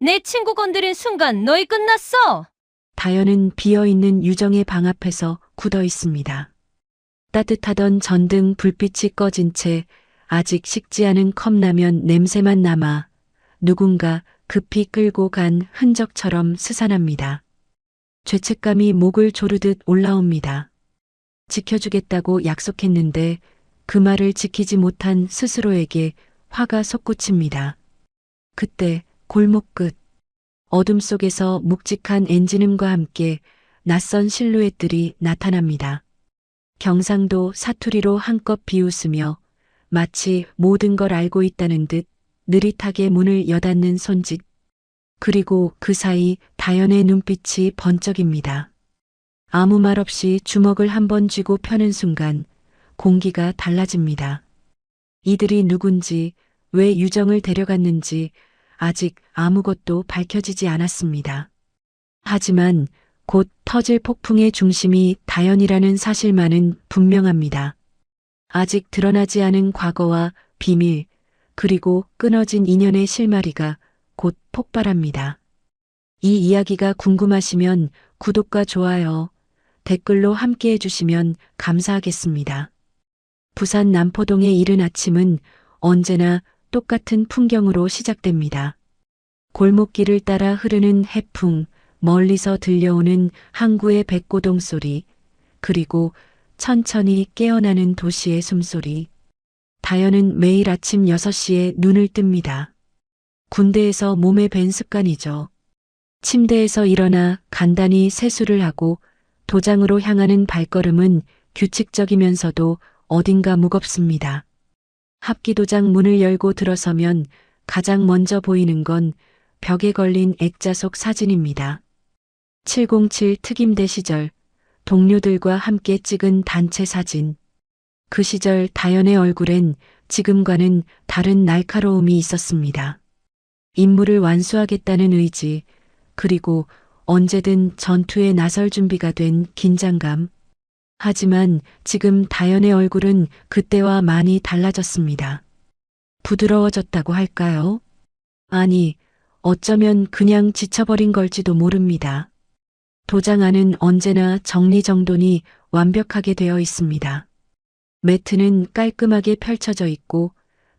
내 친구 건드린 순간 너희 끝났어. 다현은 비어있는 유정의 방 앞에서 굳어 있습니다. 따뜻하던 전등 불빛이 꺼진 채 아직 식지 않은 컵라면 냄새만 남아 누군가 급히 끌고 간 흔적처럼 스산합니다. 죄책감이 목을 조르듯 올라옵니다. 지켜주겠다고 약속했는데 그 말을 지키지 못한 스스로에게 화가 솟구칩니다. 그때 골목 끝 어둠 속에서 묵직한 엔진음과 함께 낯선 실루엣들이 나타납니다. 경상도 사투리로 한껏 비웃으며 마치 모든 걸 알고 있다는 듯 느릿하게 문을 여닫는 손짓. 그리고 그 사이 다연의 눈빛이 번쩍입니다. 아무 말 없이 주먹을 한번 쥐고 펴는 순간 공기가 달라집니다. 이들이 누군지, 왜 유정을 데려갔는지 아직 아무것도 밝혀지지 않았습니다. 하지만 곧 터질 폭풍의 중심이 다연이라는 사실만은 분명합니다. 아직 드러나지 않은 과거와 비밀, 그리고 끊어진 인연의 실마리가 곧 폭발합니다. 이 이야기가 궁금하시면 구독과 좋아요, 댓글로 함께 해주시면 감사하겠습니다. 부산 남포동의 이른 아침은 언제나 똑같은 풍경으로 시작됩니다. 골목길을 따라 흐르는 해풍, 멀리서 들려오는 항구의 백고동 소리, 그리고 천천히 깨어나는 도시의 숨소리. 다연은 매일 아침 6시에 눈을 뜹니다. 군대에서 몸에 밴 습관이죠. 침대에서 일어나 간단히 세수를 하고 도장으로 향하는 발걸음은 규칙적이면서도 어딘가 무겁습니다. 합기도장 문을 열고 들어서면 가장 먼저 보이는 건 벽에 걸린 액자 속 사진입니다. 707 특임대 시절 동료들과 함께 찍은 단체 사진. 그 시절 다연의 얼굴엔 지금과는 다른 날카로움이 있었습니다. 임무를 완수하겠다는 의지, 그리고 언제든 전투에 나설 준비가 된 긴장감. 하지만 지금 다연의 얼굴은 그때와 많이 달라졌습니다. 부드러워졌다고 할까요? 아니, 어쩌면 그냥 지쳐버린 걸지도 모릅니다. 도장 안은 언제나 정리정돈이 완벽하게 되어 있습니다. 매트는 깔끔하게 펼쳐져 있고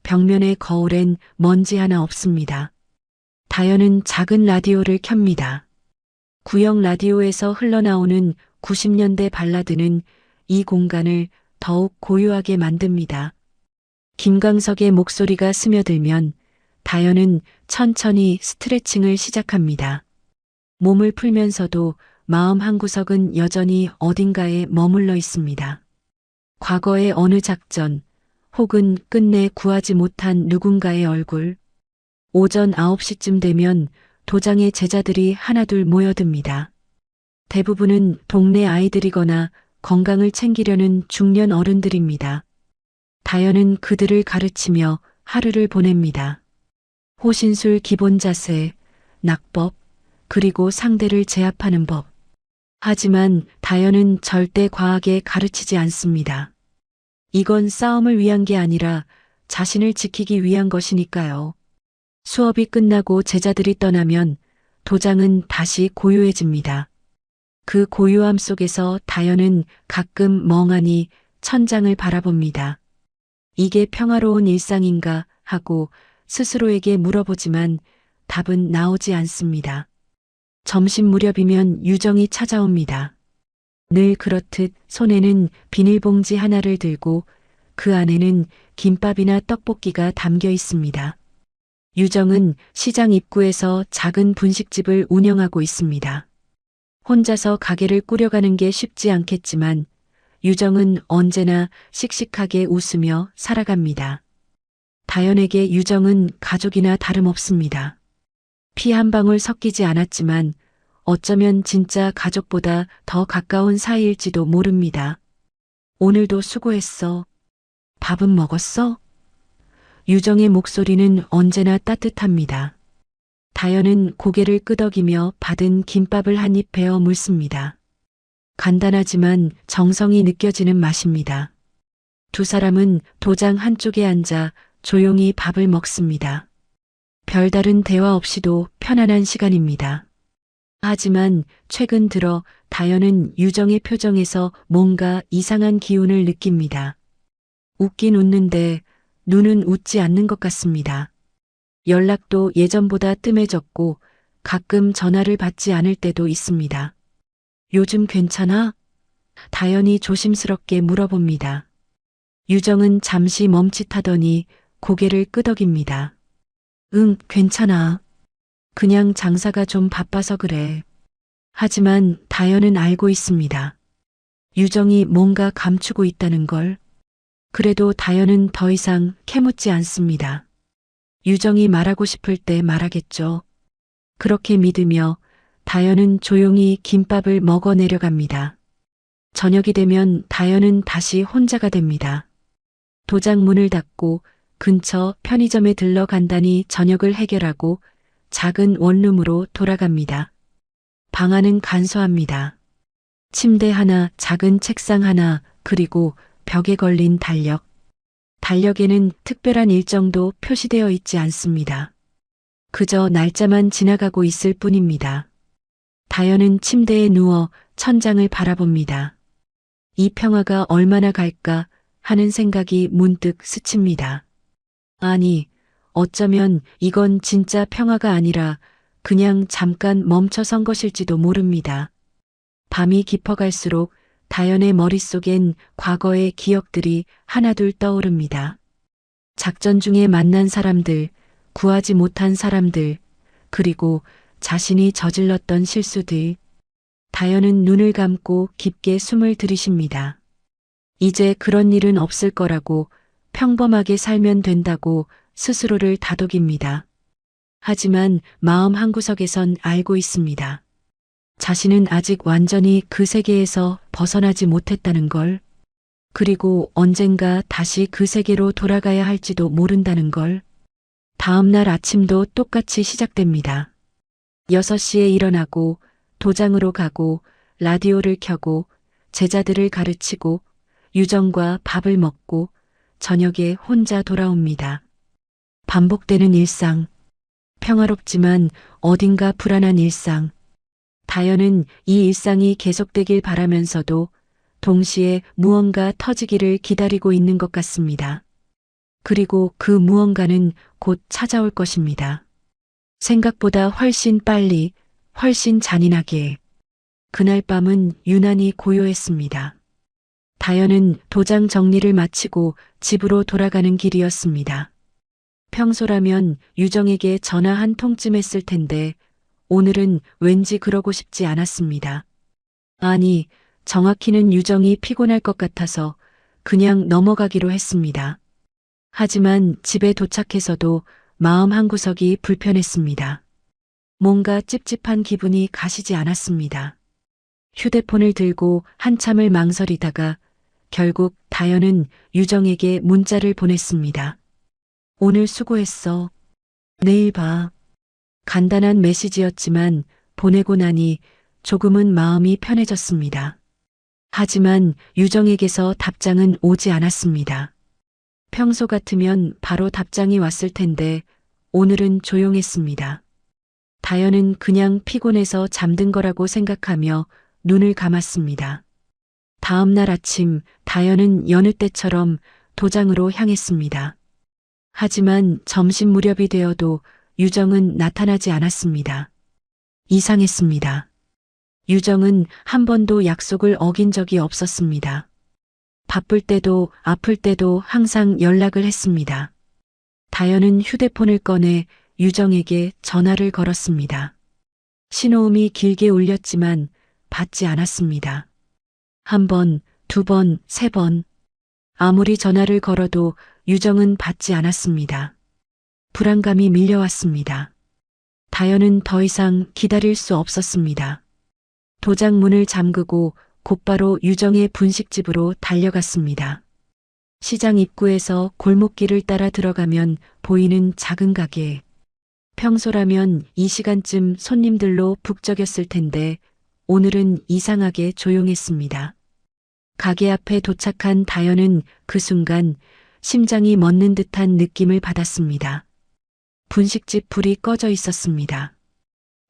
벽면의 거울엔 먼지 하나 없습니다. 다연은 작은 라디오를 켭니다. 구형 라디오에서 흘러나오는 90년대 발라드는 이 공간을 더욱 고요하게 만듭니다. 김광석의 목소리가 스며들면 다연은 천천히 스트레칭을 시작합니다. 몸을 풀면서도 마음 한구석은 여전히 어딘가에 머물러 있습니다. 과거의 어느 작전, 혹은 끝내 구하지 못한 누군가의 얼굴. 오전 9시쯤 되면 도장의 제자들이 하나둘 모여듭니다. 대부분은 동네 아이들이거나 건강을 챙기려는 중년 어른들입니다. 다연은 그들을 가르치며 하루를 보냅니다. 호신술 기본 자세, 낙법, 그리고 상대를 제압하는 법. 하지만 다연은 절대 과하게 가르치지 않습니다. 이건 싸움을 위한 게 아니라 자신을 지키기 위한 것이니까요. 수업이 끝나고 제자들이 떠나면 도장은 다시 고요해집니다. 그 고요함 속에서 다연은 가끔 멍하니 천장을 바라봅니다. 이게 평화로운 일상인가 하고 스스로에게 물어보지만 답은 나오지 않습니다. 점심 무렵이면 유정이 찾아옵니다. 늘 그렇듯 손에는 비닐봉지 하나를 들고 그 안에는 김밥이나 떡볶이가 담겨 있습니다. 유정은 시장 입구에서 작은 분식집을 운영하고 있습니다. 혼자서 가게를 꾸려가는 게 쉽지 않겠지만 유정은 언제나 씩씩하게 웃으며 살아갑니다. 다연에게 유정은 가족이나 다름없습니다. 피 한 방울 섞이지 않았지만 어쩌면 진짜 가족보다 더 가까운 사이일지도 모릅니다. 오늘도 수고했어. 밥은 먹었어? 유정의 목소리는 언제나 따뜻합니다. 다연은 고개를 끄덕이며 받은 김밥을 한 입 베어 물습니다. 간단하지만 정성이 느껴지는 맛입니다. 두 사람은 도장 한쪽에 앉아 조용히 밥을 먹습니다. 별다른 대화 없이도 편안한 시간입니다. 하지만 최근 들어 다현은 유정의 표정에서 뭔가 이상한 기운을 느낍니다. 웃긴 웃는데 눈은 웃지 않는 것 같습니다. 연락도 예전보다 뜸해졌고 가끔 전화를 받지 않을 때도 있습니다. 요즘 괜찮아? 다현이 조심스럽게 물어봅니다. 유정은 잠시 멈칫하더니 고개를 끄덕입니다. 응, 괜찮아. 그냥 장사가 좀 바빠서 그래. 하지만 다현은 알고 있습니다. 유정이 뭔가 감추고 있다는 걸. 그래도 다현은 더 이상 캐묻지 않습니다. 유정이 말하고 싶을 때 말하겠죠. 그렇게 믿으며 다현은 조용히 김밥을 먹어 내려갑니다. 저녁이 되면 다현은 다시 혼자가 됩니다. 도장 문을 닫고 근처 편의점에 들러 간단히 저녁을 해결하고 작은 원룸으로 돌아갑니다. 방 안은 간소합니다. 침대 하나, 작은 책상 하나, 그리고 벽에 걸린 달력. 달력에는 특별한 일정도 표시되어 있지 않습니다. 그저 날짜만 지나가고 있을 뿐입니다. 다현은 침대에 누워 천장을 바라봅니다. 이 평화가 얼마나 갈까 하는 생각이 문득 스칩니다. 아니, 어쩌면 이건 진짜 평화가 아니라 그냥 잠깐 멈춰선 것일지도 모릅니다. 밤이 깊어갈수록 다현의 머릿속엔 과거의 기억들이 하나둘 떠오릅니다. 작전 중에 만난 사람들, 구하지 못한 사람들, 그리고 자신이 저질렀던 실수들. 다현은 눈을 감고 깊게 숨을 들이쉽니다. 이제 그런 일은 없을 거라고, 평범하게 살면 된다고 스스로를 다독입니다. 하지만 마음 한구석에선 알고 있습니다. 자신은 아직 완전히 그 세계에서 벗어나지 못했다는 걸, 그리고 언젠가 다시 그 세계로 돌아가야 할지도 모른다는 걸. 다음 날 아침도 똑같이 시작됩니다. 6시에 일어나고 도장으로 가고 라디오를 켜고 제자들을 가르치고 유정과 밥을 먹고 저녁에 혼자 돌아옵니다. 반복되는 일상. 평화롭지만 어딘가 불안한 일상. 다현은 이 일상이 계속되길 바라면서도 동시에 무언가 터지기를 기다리고 있는 것 같습니다. 그리고 그 무언가는 곧 찾아올 것입니다. 생각보다 훨씬 빨리, 훨씬 잔인하게. 그날 밤은 유난히 고요했습니다. 다현은 도장 정리를 마치고 집으로 돌아가는 길이었습니다. 평소라면 유정에게 전화 한 통쯤 했을 텐데 오늘은 왠지 그러고 싶지 않았습니다. 아니, 정확히는 유정이 피곤할 것 같아서 그냥 넘어가기로 했습니다. 하지만 집에 도착해서도 마음 한구석이 불편했습니다. 뭔가 찝찝한 기분이 가시지 않았습니다. 휴대폰을 들고 한참을 망설이다가 결국 다현은 유정에게 문자를 보냈습니다. 오늘 수고했어. 내일 봐. 간단한 메시지였지만 보내고 나니 조금은 마음이 편해졌습니다. 하지만 유정에게서 답장은 오지 않았습니다. 평소 같으면 바로 답장이 왔을 텐데 오늘은 조용했습니다. 다현은 그냥 피곤해서 잠든 거라고 생각하며 눈을 감았습니다. 다음 날 아침 다현은 여느 때처럼 도장으로 향했습니다. 하지만 점심 무렵이 되어도 유정은 나타나지 않았습니다. 이상했습니다. 유정은 한 번도 약속을 어긴 적이 없었습니다. 바쁠 때도 아플 때도 항상 연락을 했습니다. 다현은 휴대폰을 꺼내 유정에게 전화를 걸었습니다. 신호음이 길게 울렸지만 받지 않았습니다. 한 번, 두 번, 세 번. 아무리 전화를 걸어도 유정은 받지 않았습니다. 불안감이 밀려왔습니다. 다현은 더 이상 기다릴 수 없었습니다. 도장 문을 잠그고 곧바로 유정의 분식집으로 달려갔습니다. 시장 입구에서 골목길을 따라 들어가면 보이는 작은 가게. 평소라면 이 시간쯤 손님들로 북적였을 텐데 오늘은 이상하게 조용했습니다. 가게 앞에 도착한 다현은 그 순간 심장이 멎는 듯한 느낌을 받았습니다. 분식집 불이 꺼져 있었습니다.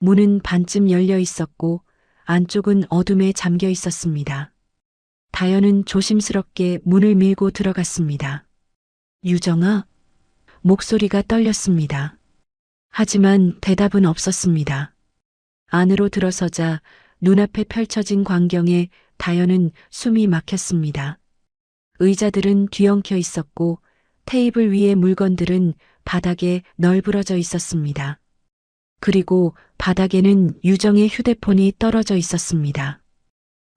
문은 반쯤 열려 있었고 안쪽은 어둠에 잠겨 있었습니다. 다현은 조심스럽게 문을 밀고 들어갔습니다. 유정아? 목소리가 떨렸습니다. 하지만 대답은 없었습니다. 안으로 들어서자 눈앞에 펼쳐진 광경에 다현은 숨이 막혔습니다. 의자들은 뒤엉켜 있었고 테이블 위의 물건들은 바닥에 널브러져 있었습니다. 그리고 바닥에는 유정의 휴대폰이 떨어져 있었습니다.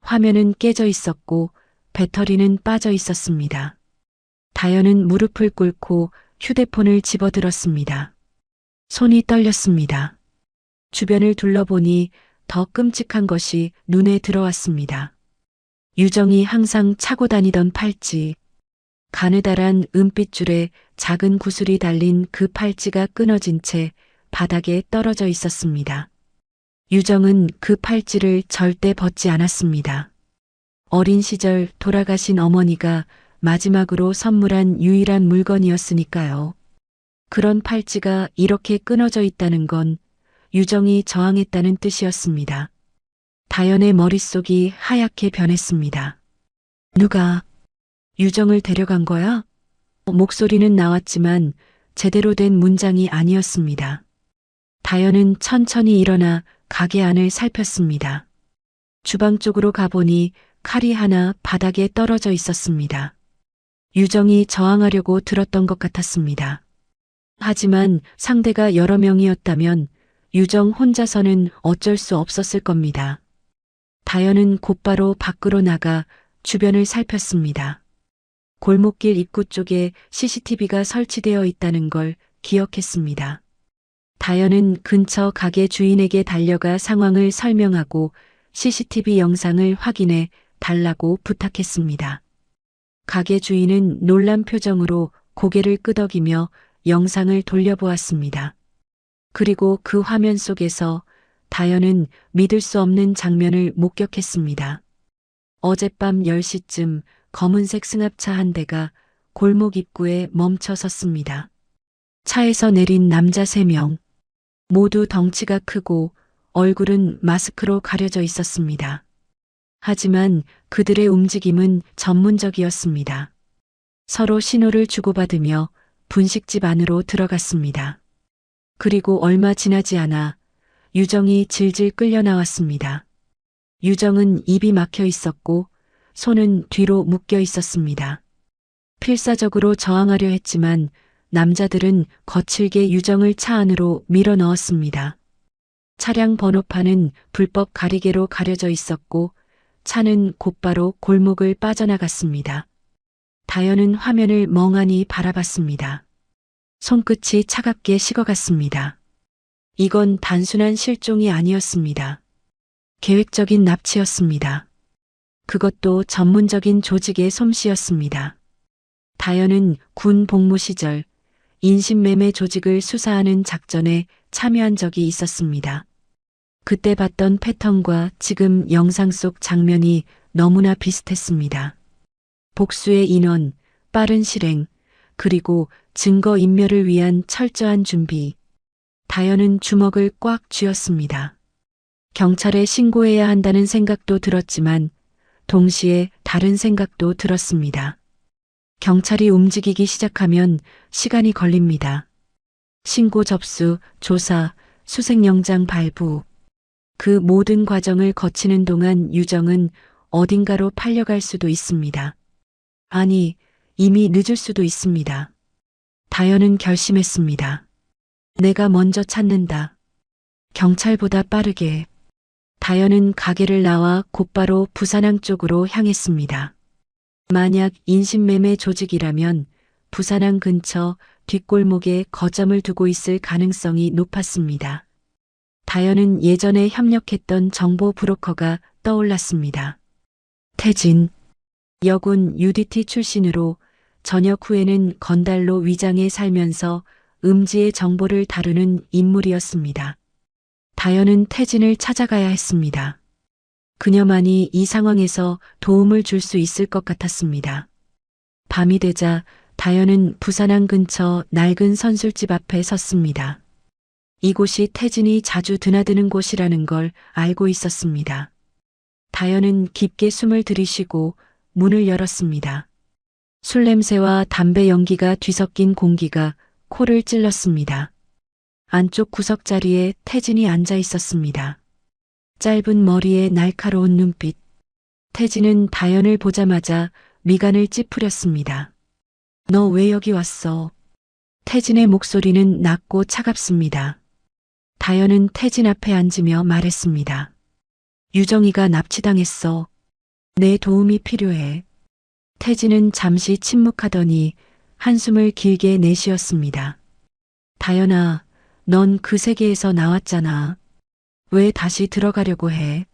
화면은 깨져 있었고 배터리는 빠져 있었습니다. 다현은 무릎을 꿇고 휴대폰을 집어들었습니다. 손이 떨렸습니다. 주변을 둘러보니 더 끔찍한 것이 눈에 들어왔습니다. 유정이 항상 차고 다니던 팔찌, 가느다란 은빛줄에 작은 구슬이 달린 그 팔찌가 끊어진 채 바닥에 떨어져 있었습니다. 유정은 그 팔찌를 절대 벗지 않았습니다. 어린 시절 돌아가신 어머니가 마지막으로 선물한 유일한 물건이었으니까요. 그런 팔찌가 이렇게 끊어져 있다는 건 유정이 저항했다는 뜻이었습니다. 다현의 머릿속이 하얗게 변했습니다. 누가 유정을 데려간 거야? 목소리는 나왔지만 제대로 된 문장이 아니었습니다. 다현은 천천히 일어나 가게 안을 살폈습니다. 주방 쪽으로 가보니 칼이 하나 바닥에 떨어져 있었습니다. 유정이 저항하려고 들었던 것 같았습니다. 하지만 상대가 여러 명이었다면 유정 혼자서는 어쩔 수 없었을 겁니다. 다현은 곧바로 밖으로 나가 주변을 살폈습니다. 골목길 입구 쪽에 CCTV가 설치되어 있다는 걸 기억했습니다. 다현은 근처 가게 주인에게 달려가 상황을 설명하고 CCTV 영상을 확인해 달라고 부탁했습니다. 가게 주인은 놀란 표정으로 고개를 끄덕이며 영상을 돌려보았습니다. 그리고 그 화면 속에서 다현은 믿을 수 없는 장면을 목격했습니다. 어젯밤 10시쯤 검은색 승합차 한 대가 골목 입구에 멈춰 섰습니다. 차에서 내린 남자 3명. 모두 덩치가 크고 얼굴은 마스크로 가려져 있었습니다. 하지만 그들의 움직임은 전문적이었습니다. 서로 신호를 주고받으며 분식집 안으로 들어갔습니다. 그리고 얼마 지나지 않아 유정이 질질 끌려 나왔습니다. 유정은 입이 막혀 있었고 손은 뒤로 묶여 있었습니다. 필사적으로 저항하려 했지만 남자들은 거칠게 유정을 차 안으로 밀어 넣었습니다. 차량 번호판은 불법 가리개로 가려져 있었고 차는 곧바로 골목을 빠져나갔습니다. 다현은 화면을 멍하니 바라봤습니다. 손끝이 차갑게 식어갔습니다. 이건 단순한 실종이 아니었습니다. 계획적인 납치였습니다. 그것도 전문적인 조직의 솜씨였습니다. 다현은 군 복무 시절 인신매매 조직을 수사하는 작전에 참여한 적이 있었습니다. 그때 봤던 패턴과 지금 영상 속 장면이 너무나 비슷했습니다. 복수의 인원, 빠른 실행, 그리고 증거 인멸을 위한 철저한 준비. 다현은 주먹을 꽉 쥐었습니다. 경찰에 신고해야 한다는 생각도 들었지만 동시에 다른 생각도 들었습니다. 경찰이 움직이기 시작하면 시간이 걸립니다. 신고 접수, 조사, 수색영장 발부. 그 모든 과정을 거치는 동안 유정은 어딘가로 팔려갈 수도 있습니다. 아니, 이미 늦을 수도 있습니다. 다현은 결심했습니다. 내가 먼저 찾는다. 경찰보다 빠르게. 다현은 가게를 나와 곧바로 부산항 쪽으로 향했습니다. 만약 인신매매 조직이라면 부산항 근처 뒷골목에 거점을 두고 있을 가능성이 높았습니다. 다현은 예전에 협력했던 정보 브로커가 떠올랐습니다. 태진, 여군 UDT 출신으로 전역 후에는 건달로 위장해 살면서 음지의 정보를 다루는 인물이었습니다. 다현은 태진을 찾아가야 했습니다. 그녀만이 이 상황에서 도움을 줄 수 있을 것 같았습니다. 밤이 되자 다현은 부산항 근처 낡은 선술집 앞에 섰습니다. 이곳이 태진이 자주 드나드는 곳이라는 걸 알고 있었습니다. 다현은 깊게 숨을 들이쉬고 문을 열었습니다. 술 냄새와 담배 연기가 뒤섞인 공기가 코를 찔렀습니다. 안쪽 구석 자리에 태진이 앉아 있었습니다. 짧은 머리에 날카로운 눈빛. 태진은 다현을 보자마자 미간을 찌푸렸습니다. 너 왜 여기 왔어? 태진의 목소리는 낮고 차갑습니다. 다현은 태진 앞에 앉으며 말했습니다. 유정이가 납치당했어. 내 도움이 필요해. 태진은 잠시 침묵하더니 한숨을 길게 내쉬었습니다. 다현아, 넌 그 세계에서 나왔잖아. 왜 다시 들어가려고 해?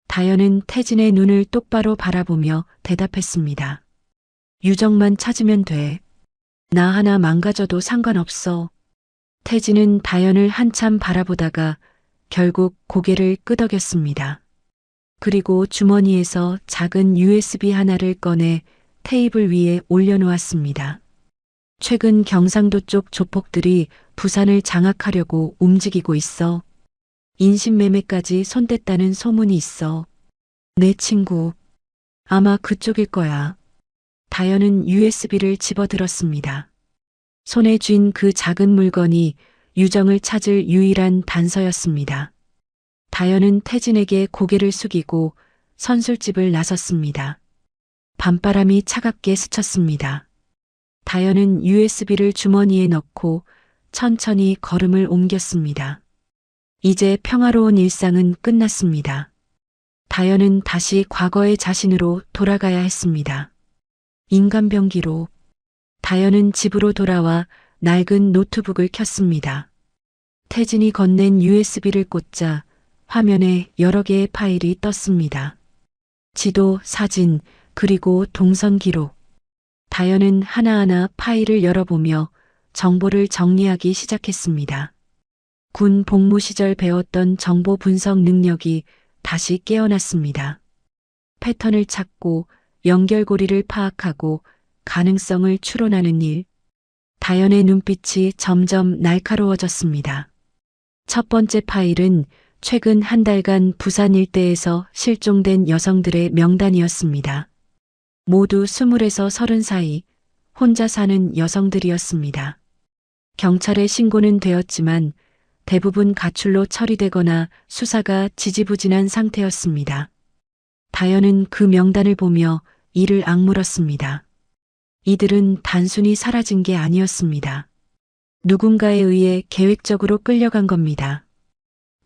다현은 태진의 눈을 똑바로 바라보며 대답했습니다. 유정만 찾으면 돼. 나 하나 망가져도 상관없어. 태진은 다현을 한참 바라보다가 결국 고개를 끄덕였습니다. 그리고 주머니에서 작은 USB 하나를 꺼내 테이블 위에 올려놓았습니다. 최근 경상도 쪽 조폭들이 부산을 장악하려고 움직이고 있어. 인신매매까지 손댔다는 소문이 있어. 내 친구. 아마 그쪽일 거야. 다현은 USB를 집어들었습니다. 손에 쥔 그 작은 물건이 유정을 찾을 유일한 단서였습니다. 다현은 태진에게 고개를 숙이고 선술집을 나섰습니다. 밤바람이 차갑게 스쳤습니다. 다현은 USB를 주머니에 넣고 천천히 걸음을 옮겼습니다. 이제 평화로운 일상은 끝났습니다. 다현은 다시 과거의 자신으로 돌아가야 했습니다. 인간병기로. 다현은 집으로 돌아와 낡은 노트북을 켰습니다. 태진이 건넨 USB를 꽂자 화면에 여러 개의 파일이 떴습니다. 지도, 사진, 그리고 동선 기록. 다현은 하나하나 파일을 열어보며 정보를 정리하기 시작했습니다. 군 복무 시절 배웠던 정보 분석 능력이 다시 깨어났습니다. 패턴을 찾고 연결고리를 파악하고 가능성을 추론하는 일. 다현의 눈빛이 점점 날카로워졌습니다. 첫 번째 파일은 최근 한 달간 부산 일대에서 실종된 여성들의 명단이었습니다. 모두 20에서 30 사이 혼자 사는 여성들이었습니다. 경찰에 신고는 되었지만 대부분 가출로 처리되거나 수사가 지지부진한 상태였습니다. 다현은 그 명단을 보며 이를 악물었습니다. 이들은 단순히 사라진 게 아니었습니다. 누군가에 의해 계획적으로 끌려간 겁니다.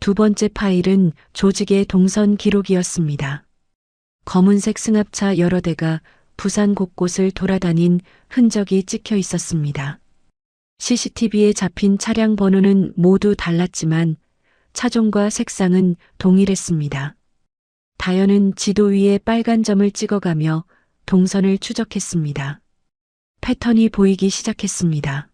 두 번째 파일은 조직의 동선 기록이었습니다. 검은색 승합차 여러 대가 부산 곳곳을 돌아다닌 흔적이 찍혀 있었습니다. CCTV에 잡힌 차량 번호는 모두 달랐지만 차종과 색상은 동일했습니다. 다현은 지도 위에 빨간 점을 찍어가며 동선을 추적했습니다. 패턴이 보이기 시작했습니다.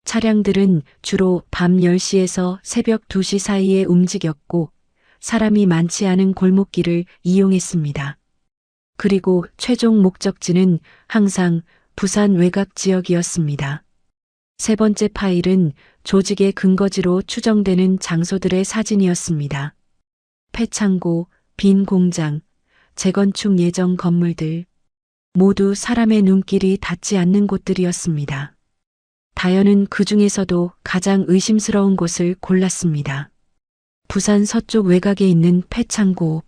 차량들은 주로 밤 10시에서 새벽 2시 사이에 움직였고 사람이 많지 않은 골목길을 이용했습니다. 그리고 최종 목적지는 항상 부산 외곽 지역이었습니다. 세 번째 파일은 조직의 근거지로 추정되는 장소들의 사진이었습니다. 폐창고, 빈 공장, 재건축 예정 건물들, 모두 사람의 눈길이 닿지 않는 곳들이었습니다. 다현은 그 중에서도 가장 의심스러운 곳을 골랐습니다. 부산 서쪽 외곽에 있는 폐창고.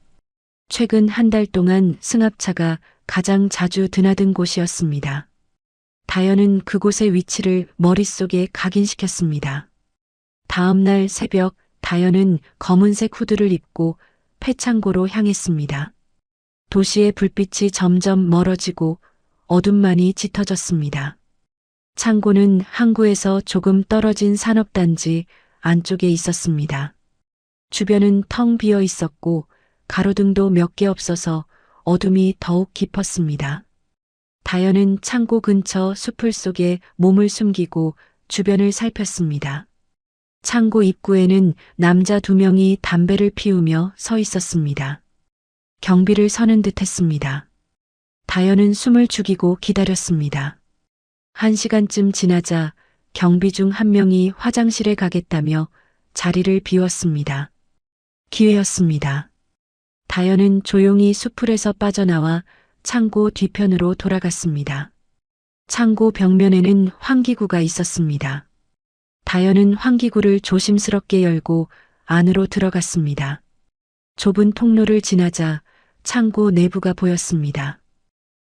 최근 한 달 동안 승합차가 가장 자주 드나든 곳이었습니다. 다현은 그곳의 위치를 머릿속에 각인시켰습니다. 다음 날 새벽 다현은 검은색 후드를 입고 폐창고로 향했습니다. 도시의 불빛이 점점 멀어지고 어둠만이 짙어졌습니다. 창고는 항구에서 조금 떨어진 산업단지 안쪽에 있었습니다. 주변은 텅 비어 있었고 가로등도 몇 개 없어서 어둠이 더욱 깊었습니다. 다현은 창고 근처 숲을 속에 몸을 숨기고 주변을 살폈습니다. 창고 입구에는 남자 2명이 담배를 피우며 서 있었습니다. 경비를 서는 듯 했습니다. 다현은 숨을 죽이고 기다렸습니다. 1시간쯤 지나자 경비 중 한 명이 화장실에 가겠다며 자리를 비웠습니다. 기회였습니다. 다현은 조용히 수풀에서 빠져나와 창고 뒤편으로 돌아갔습니다. 창고 벽면에는 환기구가 있었습니다. 다현은 환기구를 조심스럽게 열고 안으로 들어갔습니다. 좁은 통로를 지나자 창고 내부가 보였습니다.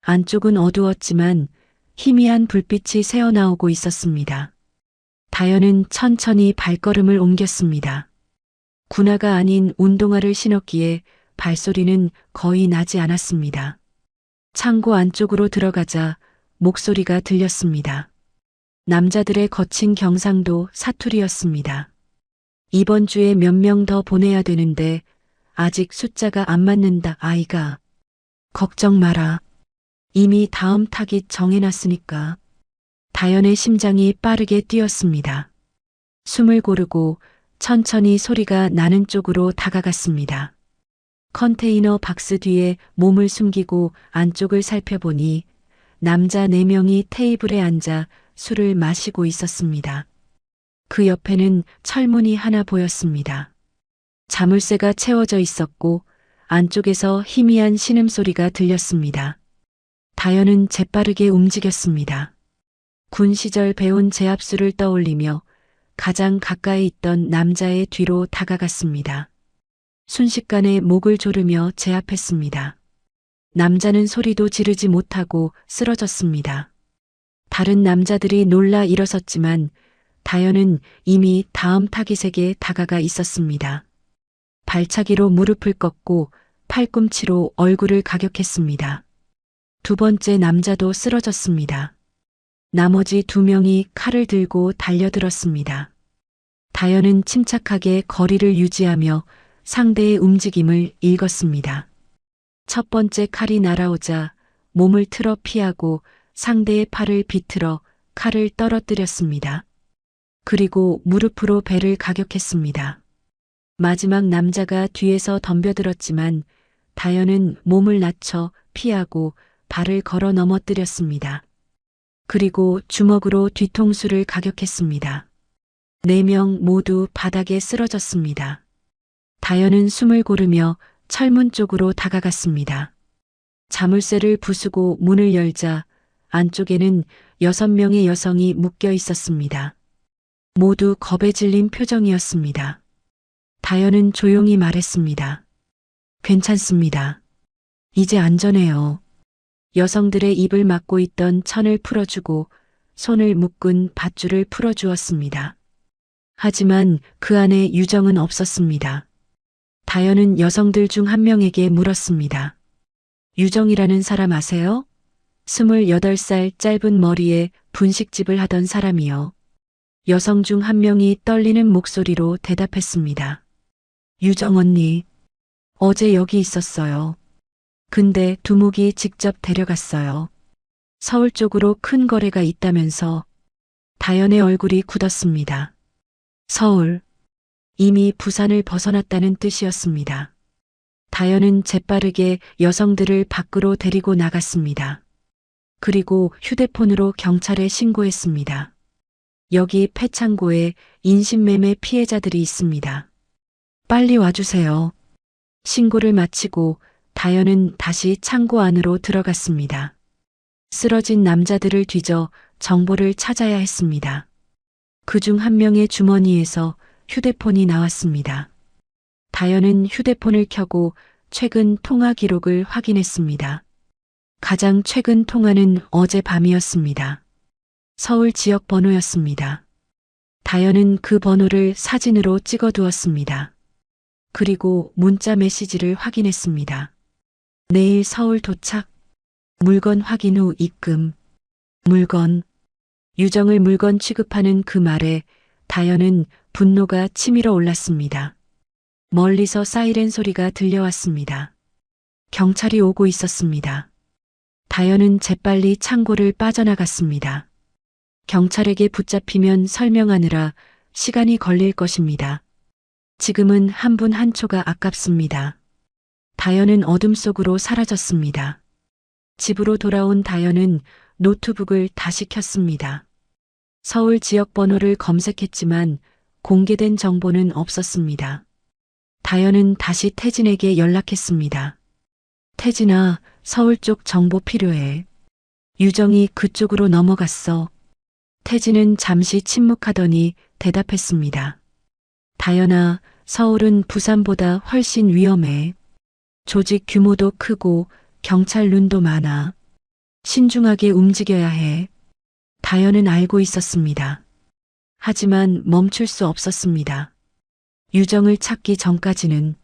안쪽은 어두웠지만 희미한 불빛이 새어나오고 있었습니다. 다현은 천천히 발걸음을 옮겼습니다. 군화가 아닌 운동화를 신었기에 발소리는 거의 나지 않았습니다. 창고 안쪽으로 들어가자 목소리가 들렸습니다. 남자들의 거친 경상도 사투리였습니다. 이번 주에 몇 명 더 보내야 되는데 아직 숫자가 안 맞는다 아이가. 걱정 마라. 이미 다음 타깃 정해놨으니까. 다현의 심장이 빠르게 뛰었습니다. 숨을 고르고 천천히 소리가 나는 쪽으로 다가갔습니다. 컨테이너 박스 뒤에 몸을 숨기고 안쪽을 살펴보니 남자 4명이 테이블에 앉아 술을 마시고 있었습니다. 그 옆에는 철문이 하나 보였습니다. 자물쇠가 채워져 있었고 안쪽에서 희미한 신음소리가 들렸습니다. 다현은 재빠르게 움직였습니다. 군 시절 배운 제압술을 떠올리며 가장 가까이 있던 남자의 뒤로 다가갔습니다. 순식간에 목을 조르며 제압했습니다. 남자는 소리도 지르지 못하고 쓰러졌습니다. 다른 남자들이 놀라 일어섰지만 다현은 이미 다음 타깃에게 다가가 있었습니다. 발차기로 무릎을 꺾고 팔꿈치로 얼굴을 가격했습니다. 2번째 남자도 쓰러졌습니다. 나머지 2명이 칼을 들고 달려들었습니다. 다현은 침착하게 거리를 유지하며 상대의 움직임을 읽었습니다. 첫 번째 칼이 날아오자 몸을 틀어 피하고 상대의 팔을 비틀어 칼을 떨어뜨렸습니다. 그리고 무릎으로 배를 가격했습니다. 마지막 남자가 뒤에서 덤벼들었지만 다현은 몸을 낮춰 피하고 발을 걸어 넘어뜨렸습니다. 그리고 주먹으로 뒤통수를 가격했습니다. 4명 모두 바닥에 쓰러졌습니다. 다현은 숨을 고르며 철문 쪽으로 다가갔습니다. 자물쇠를 부수고 문을 열자 안쪽에는 6명의 여성이 묶여 있었습니다. 모두 겁에 질린 표정이었습니다. 다현은 조용히 말했습니다. 괜찮습니다. 이제 안전해요. 여성들의 입을 막고 있던 천을 풀어주고 손을 묶은 밧줄을 풀어주었습니다. 하지만 그 안에 유정은 없었습니다. 다현은 여성들 중 한 명에게 물었습니다. 유정이라는 사람 아세요? 28살 짧은 머리에 분식집을 하던 사람이요. 여성 중 한 명이 떨리는 목소리로 대답했습니다. 유정 언니, 어제 여기 있었어요. 근데 두목이 직접 데려갔어요. 서울 쪽으로 큰 거래가 있다면서. 다현의 얼굴이 굳었습니다. 서울. 이미 부산을 벗어났다는 뜻이었습니다. 다현은 재빠르게 여성들을 밖으로 데리고 나갔습니다. 그리고 휴대폰으로 경찰에 신고했습니다. 여기 폐창고에 인신매매 피해자들이 있습니다. 빨리 와주세요. 신고를 마치고 다현은 다시 창고 안으로 들어갔습니다. 쓰러진 남자들을 뒤져 정보를 찾아야 했습니다. 그중 한 명의 주머니에서 휴대폰이 나왔습니다. 다현은 휴대폰을 켜고 최근 통화 기록을 확인했습니다. 가장 최근 통화는 어제 밤이었습니다. 서울 지역 번호였습니다. 다현은 그 번호를 사진으로 찍어두었습니다. 그리고 문자 메시지를 확인했습니다. 내일 서울 도착. 물건 확인 후 입금. 물건. 유정을 물건 취급하는 그 말에 다현은 분노가 치밀어 올랐습니다. 멀리서 사이렌 소리가 들려왔습니다. 경찰이 오고 있었습니다. 다현은 재빨리 창고를 빠져나갔습니다. 경찰에게 붙잡히면 설명하느라 시간이 걸릴 것입니다. 지금은 한 분 한 초가 아깝습니다. 다현은 어둠 속으로 사라졌습니다. 집으로 돌아온 다현은 노트북을 다시 켰습니다. 서울 지역 번호를 검색했지만 공개된 정보는 없었습니다. 다현은 다시 태진에게 연락했습니다. 태진아, 서울 쪽 정보 필요해. 유정이 그쪽으로 넘어갔어. 태진은 잠시 침묵하더니 대답했습니다. 다현아, 서울은 부산보다 훨씬 위험해. 조직 규모도 크고 경찰 눈도 많아. 신중하게 움직여야 해. 다현은 알고 있었습니다. 하지만 멈출 수 없었습니다. 유정을 찾기 전까지는.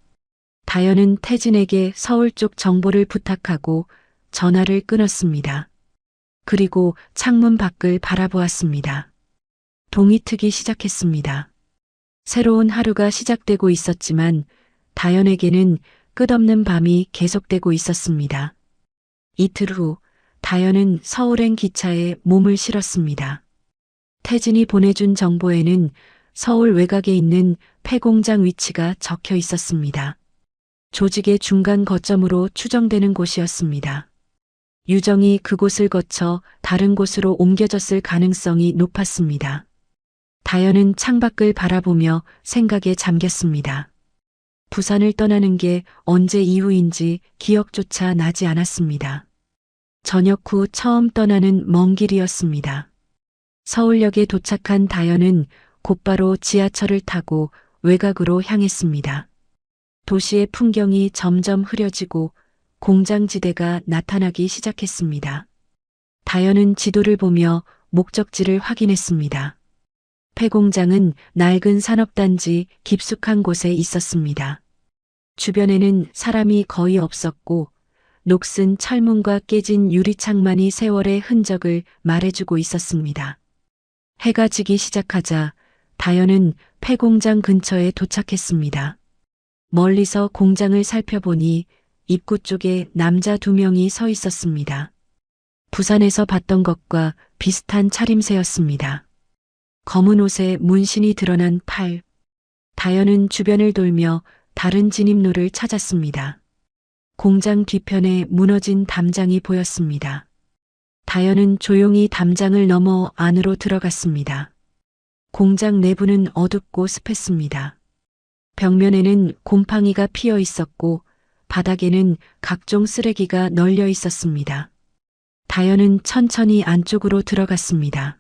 다현은 태진에게 서울 쪽 정보를 부탁하고 전화를 끊었습니다. 그리고 창문 밖을 바라보았습니다. 동이 트기 시작했습니다. 새로운 하루가 시작되고 있었지만 다현에게는 끝없는 밤이 계속되고 있었습니다. 이틀 후 다현은 서울행 기차에 몸을 실었습니다. 태진이 보내준 정보에는 서울 외곽에 있는 폐공장 위치가 적혀 있었습니다. 조직의 중간 거점으로 추정되는 곳이었습니다. 유정이 그곳을 거쳐 다른 곳으로 옮겨졌을 가능성이 높았습니다. 다현은 창밖을 바라보며 생각에 잠겼습니다. 부산을 떠나는 게 언제 이후인지 기억조차 나지 않았습니다. 저녁 후 처음 떠나는 먼 길이었습니다. 서울역에 도착한 다현은 곧바로 지하철을 타고 외곽으로 향했습니다. 도시의 풍경이 점점 흐려지고 공장지대가 나타나기 시작했습니다. 다현은 지도를 보며 목적지를 확인했습니다. 폐공장은 낡은 산업단지 깊숙한 곳에 있었습니다. 주변에는 사람이 거의 없었고 녹슨 철문과 깨진 유리창만이 세월의 흔적을 말해주고 있었습니다. 해가 지기 시작하자 다현은 폐공장 근처에 도착했습니다. 멀리서 공장을 살펴보니 입구 쪽에 남자 2명이 서 있었습니다. 부산에서 봤던 것과 비슷한 차림새였습니다. 검은 옷에 문신이 드러난 팔. 다현은 주변을 돌며 다른 진입로를 찾았습니다. 공장 뒤편에 무너진 담장이 보였습니다. 다현은 조용히 담장을 넘어 안으로 들어갔습니다. 공장 내부는 어둡고 습했습니다. 벽면에는 곰팡이가 피어 있었고 바닥에는 각종 쓰레기가 널려 있었습니다. 다현은 천천히 안쪽으로 들어갔습니다.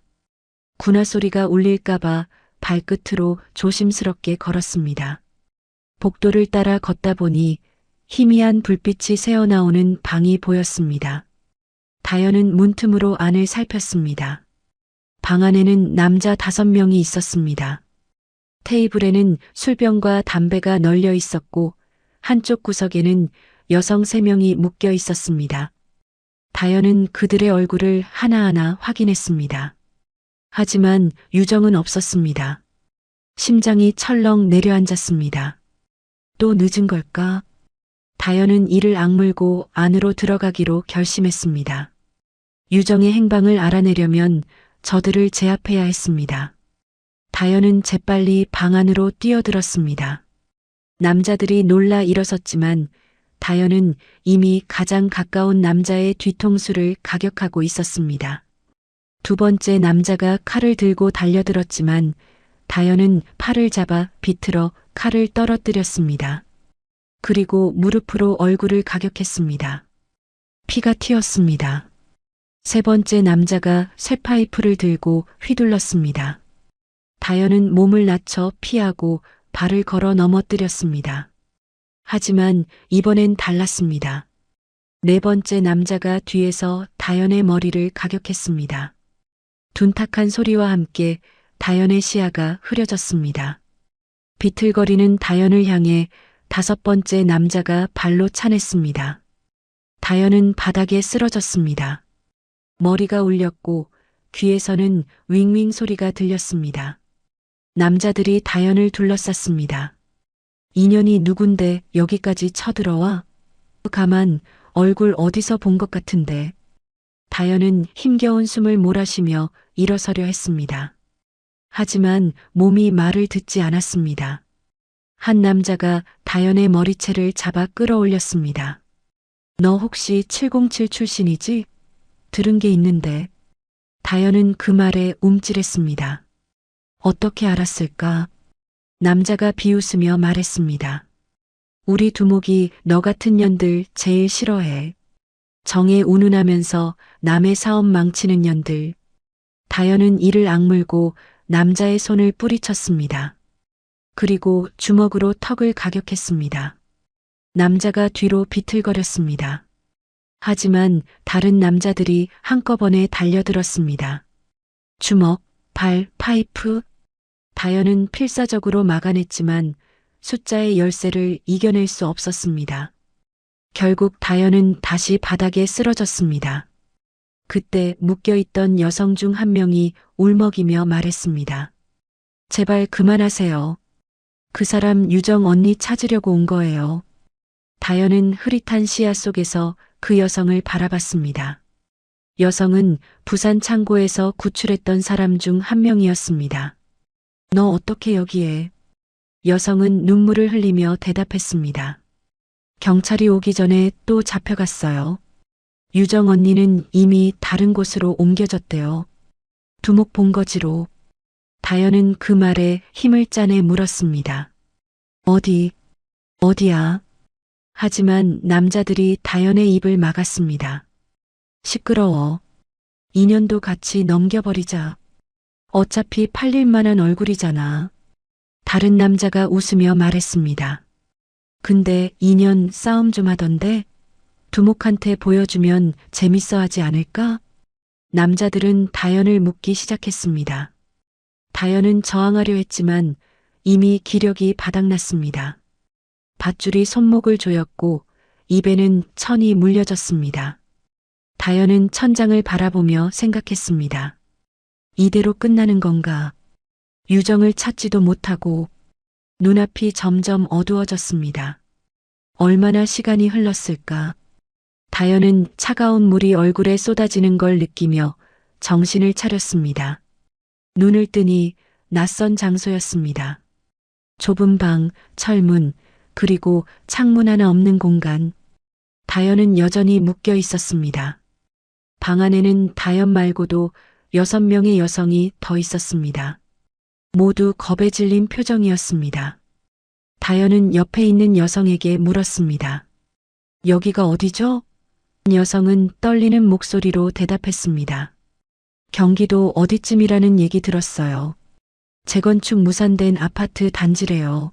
군화 소리가 울릴까봐 발끝으로 조심스럽게 걸었습니다. 복도를 따라 걷다 보니 희미한 불빛이 새어나오는 방이 보였습니다. 다현은 문틈으로 안을 살폈습니다. 방 안에는 남자 5명이 있었습니다. 테이블에는 술병과 담배가 널려 있었고 한쪽 구석에는 여성 3명이 묶여 있었습니다. 다현은 그들의 얼굴을 하나하나 확인했습니다. 하지만 유정은 없었습니다. 심장이 철렁 내려앉았습니다. 또 늦은 걸까? 다현은 이를 악물고 안으로 들어가기로 결심했습니다. 유정의 행방을 알아내려면 저들을 제압해야 했습니다. 다현은 재빨리 방 안으로 뛰어들었습니다. 남자들이 놀라 일어섰지만 다현은 이미 가장 가까운 남자의 뒤통수를 가격하고 있었습니다. 2번째 남자가 칼을 들고 달려들었지만 다현은 팔을 잡아 비틀어 칼을 떨어뜨렸습니다. 그리고 무릎으로 얼굴을 가격했습니다. 피가 튀었습니다. 3번째 남자가 쇠파이프를 들고 휘둘렀습니다. 다현은 몸을 낮춰 피하고 발을 걸어 넘어뜨렸습니다. 하지만 이번엔 달랐습니다. 4번째 남자가 뒤에서 다현의 머리를 가격했습니다. 둔탁한 소리와 함께 다현의 시야가 흐려졌습니다. 비틀거리는 다현을 향해 5번째 남자가 발로 차냈습니다. 다현은 바닥에 쓰러졌습니다. 머리가 울렸고 귀에서는 윙윙 소리가 들렸습니다. 남자들이 다현을 둘러쌌습니다. 인연이 누군데 여기까지 쳐들어와? 가만, 얼굴 어디서 본 것 같은데. 다현은 힘겨운 숨을 몰아쉬며 일어서려 했습니다. 하지만 몸이 말을 듣지 않았습니다. 한 남자가 다현의 머리채를 잡아 끌어올렸습니다. 너 혹시 707 출신이지? 들은 게 있는데. 다현은 그 말에 움찔했습니다. 어떻게 알았을까? 남자가 비웃으며 말했습니다. 우리 두목이 너 같은 년들 제일 싫어해. 정에 운운하면서 남의 사업 망치는 년들. 다현은 이를 악물고 남자의 손을 뿌리쳤습니다. 그리고 주먹으로 턱을 가격했습니다. 남자가 뒤로 비틀거렸습니다. 하지만 다른 남자들이 한꺼번에 달려들었습니다. 주먹, 발, 파이프. 다현은 필사적으로 막아냈지만 숫자의 열쇠를 이겨낼 수 없었습니다. 결국 다현은 다시 바닥에 쓰러졌습니다. 그때 묶여있던 여성 중 한 명이 울먹이며 말했습니다. 제발 그만하세요. 그 사람 유정 언니 찾으려고 온 거예요. 다현은 흐릿한 시야 속에서 그 여성을 바라봤습니다. 여성은 부산 창고에서 구출했던 사람 중 한 명이었습니다. 너 어떻게 여기에? 여성은 눈물을 흘리며 대답했습니다. 경찰이 오기 전에 또 잡혀갔어요. 유정 언니는 이미 다른 곳으로 옮겨졌대요. 두목 본거지로. 다현은 그 말에 힘을 짜내 물었습니다. 어디야? 하지만 남자들이 다현의 입을 막았습니다. 시끄러워. 2년도 같이 넘겨버리자. 어차피 팔릴 만한 얼굴이잖아. 다른 남자가 웃으며 말했습니다. 근데 2년 싸움 좀 하던데 두목한테 보여주면 재밌어 하지 않을까? 남자들은 다현을 묻기 시작했습니다. 다현은 저항하려 했지만 이미 기력이 바닥났습니다. 밧줄이 손목을 조였고 입에는 천이 물려졌습니다. 다현은 천장을 바라보며 생각했습니다. 이대로 끝나는 건가? 유정을 찾지도 못하고. 눈앞이 점점 어두워졌습니다. 얼마나 시간이 흘렀을까? 다현은 차가운 물이 얼굴에 쏟아지는 걸 느끼며 정신을 차렸습니다. 눈을 뜨니 낯선 장소였습니다. 좁은 방, 철문, 그리고 창문 하나 없는 공간. 다현은 여전히 묶여 있었습니다. 방 안에는 다현 말고도 6명의 여성이 더 있었습니다. 모두 겁에 질린 표정이었습니다. 다현은 옆에 있는 여성에게 물었습니다. 여기가 어디죠? 여성은 떨리는 목소리로 대답했습니다. 경기도 어디쯤이라는 얘기 들었어요. 재건축 무산된 아파트 단지래요.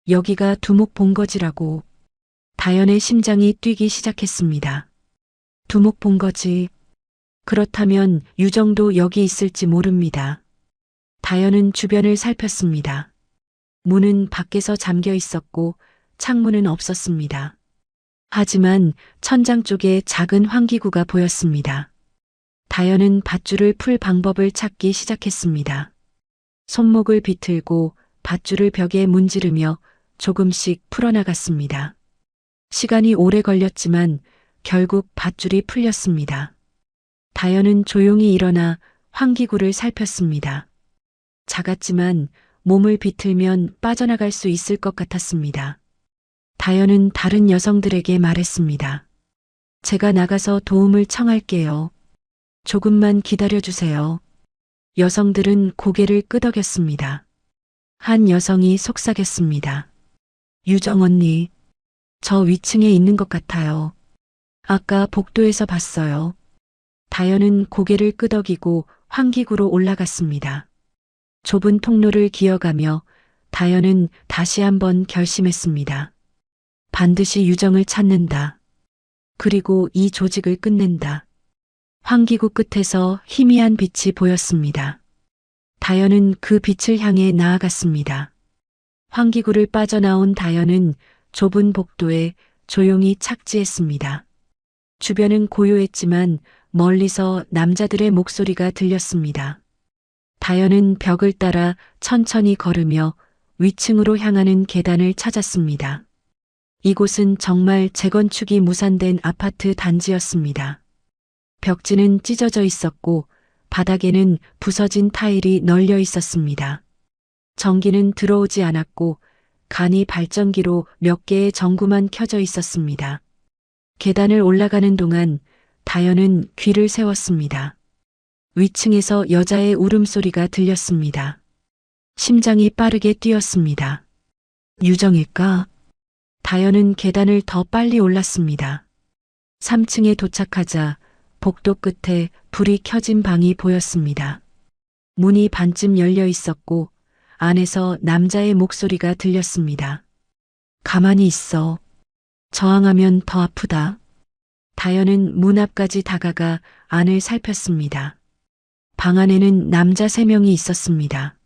여기가 두목 본거지라고. 다현의 심장이 뛰기 시작했습니다. 두목 본거지. 그렇다면 유정도 여기 있을지 모릅니다. 다현은 주변을 살폈습니다. 문은 밖에서 잠겨 있었고 창문은 없었습니다. 하지만 천장 쪽에 작은 환기구가 보였습니다. 다현은 밧줄을 풀 방법을 찾기 시작했습니다. 손목을 비틀고 밧줄을 벽에 문지르며 조금씩 풀어나갔습니다. 시간이 오래 걸렸지만 결국 밧줄이 풀렸습니다. 다현은 조용히 일어나 환기구를 살폈습니다. 작았지만 몸을 비틀면 빠져나갈 수 있을 것 같았습니다. 다현은 다른 여성들에게 말했습니다. 제가 나가서 도움을 청할게요. 조금만 기다려주세요. 여성들은 고개를 끄덕였습니다. 한 여성이 속삭였습니다. 유정 언니, 저 위층에 있는 것 같아요. 아까 복도에서 봤어요. 다현은 고개를 끄덕이고 환기구로 올라갔습니다. 좁은 통로를 기어가며 다현은 다시 한번 결심했습니다. 반드시 유정을 찾는다. 그리고 이 조직을 끝낸다. 환기구 끝에서 희미한 빛이 보였습니다. 다현은 그 빛을 향해 나아갔습니다. 환기구를 빠져나온 다현은 좁은 복도에 조용히 착지했습니다. 주변은 고요했지만 멀리서 남자들의 목소리가 들렸습니다. 다현은 벽을 따라 천천히 걸으며 위층으로 향하는 계단을 찾았습니다. 이곳은 정말 재건축이 무산된 아파트 단지였습니다. 벽지는 찢어져 있었고 바닥에는 부서진 타일이 널려 있었습니다. 전기는 들어오지 않았고 간이 발전기로 몇 개의 전구만 켜져 있었습니다. 계단을 올라가는 동안 다현은 귀를 세웠습니다. 위층에서 여자의 울음소리가 들렸습니다. 심장이 빠르게 뛰었습니다. 유정일까? 다현은 계단을 더 빨리 올랐습니다. 3층에 도착하자 복도 끝에 불이 켜진 방이 보였습니다. 문이 반쯤 열려 있었고 안에서 남자의 목소리가 들렸습니다. 가만히 있어. 저항하면 더 아프다. 다현은 문 앞까지 다가가 안을 살폈습니다. 방 안에는 남자 3명이 있었습니다.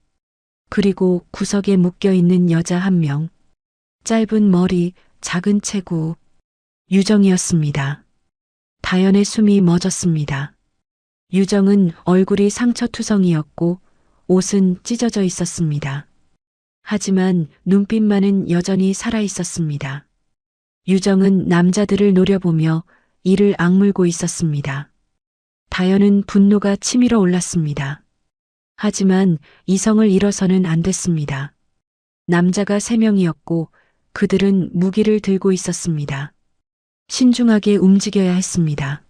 그리고 구석에 묶여있는 여자 1명. 짧은 머리, 작은 체구. 유정이었습니다. 다현의 숨이 멎었습니다. 유정은 얼굴이 상처투성이었고 옷은 찢어져 있었습니다. 하지만 눈빛만은 여전히 살아 있었습니다. 유정은 남자들을 노려보며 이를 악물고 있었습니다. 다현은 분노가 치밀어 올랐습니다. 하지만 이성을 잃어서는 안 됐습니다. 남자가 3명이었고 그들은 무기를 들고 있었습니다. 신중하게 움직여야 했습니다.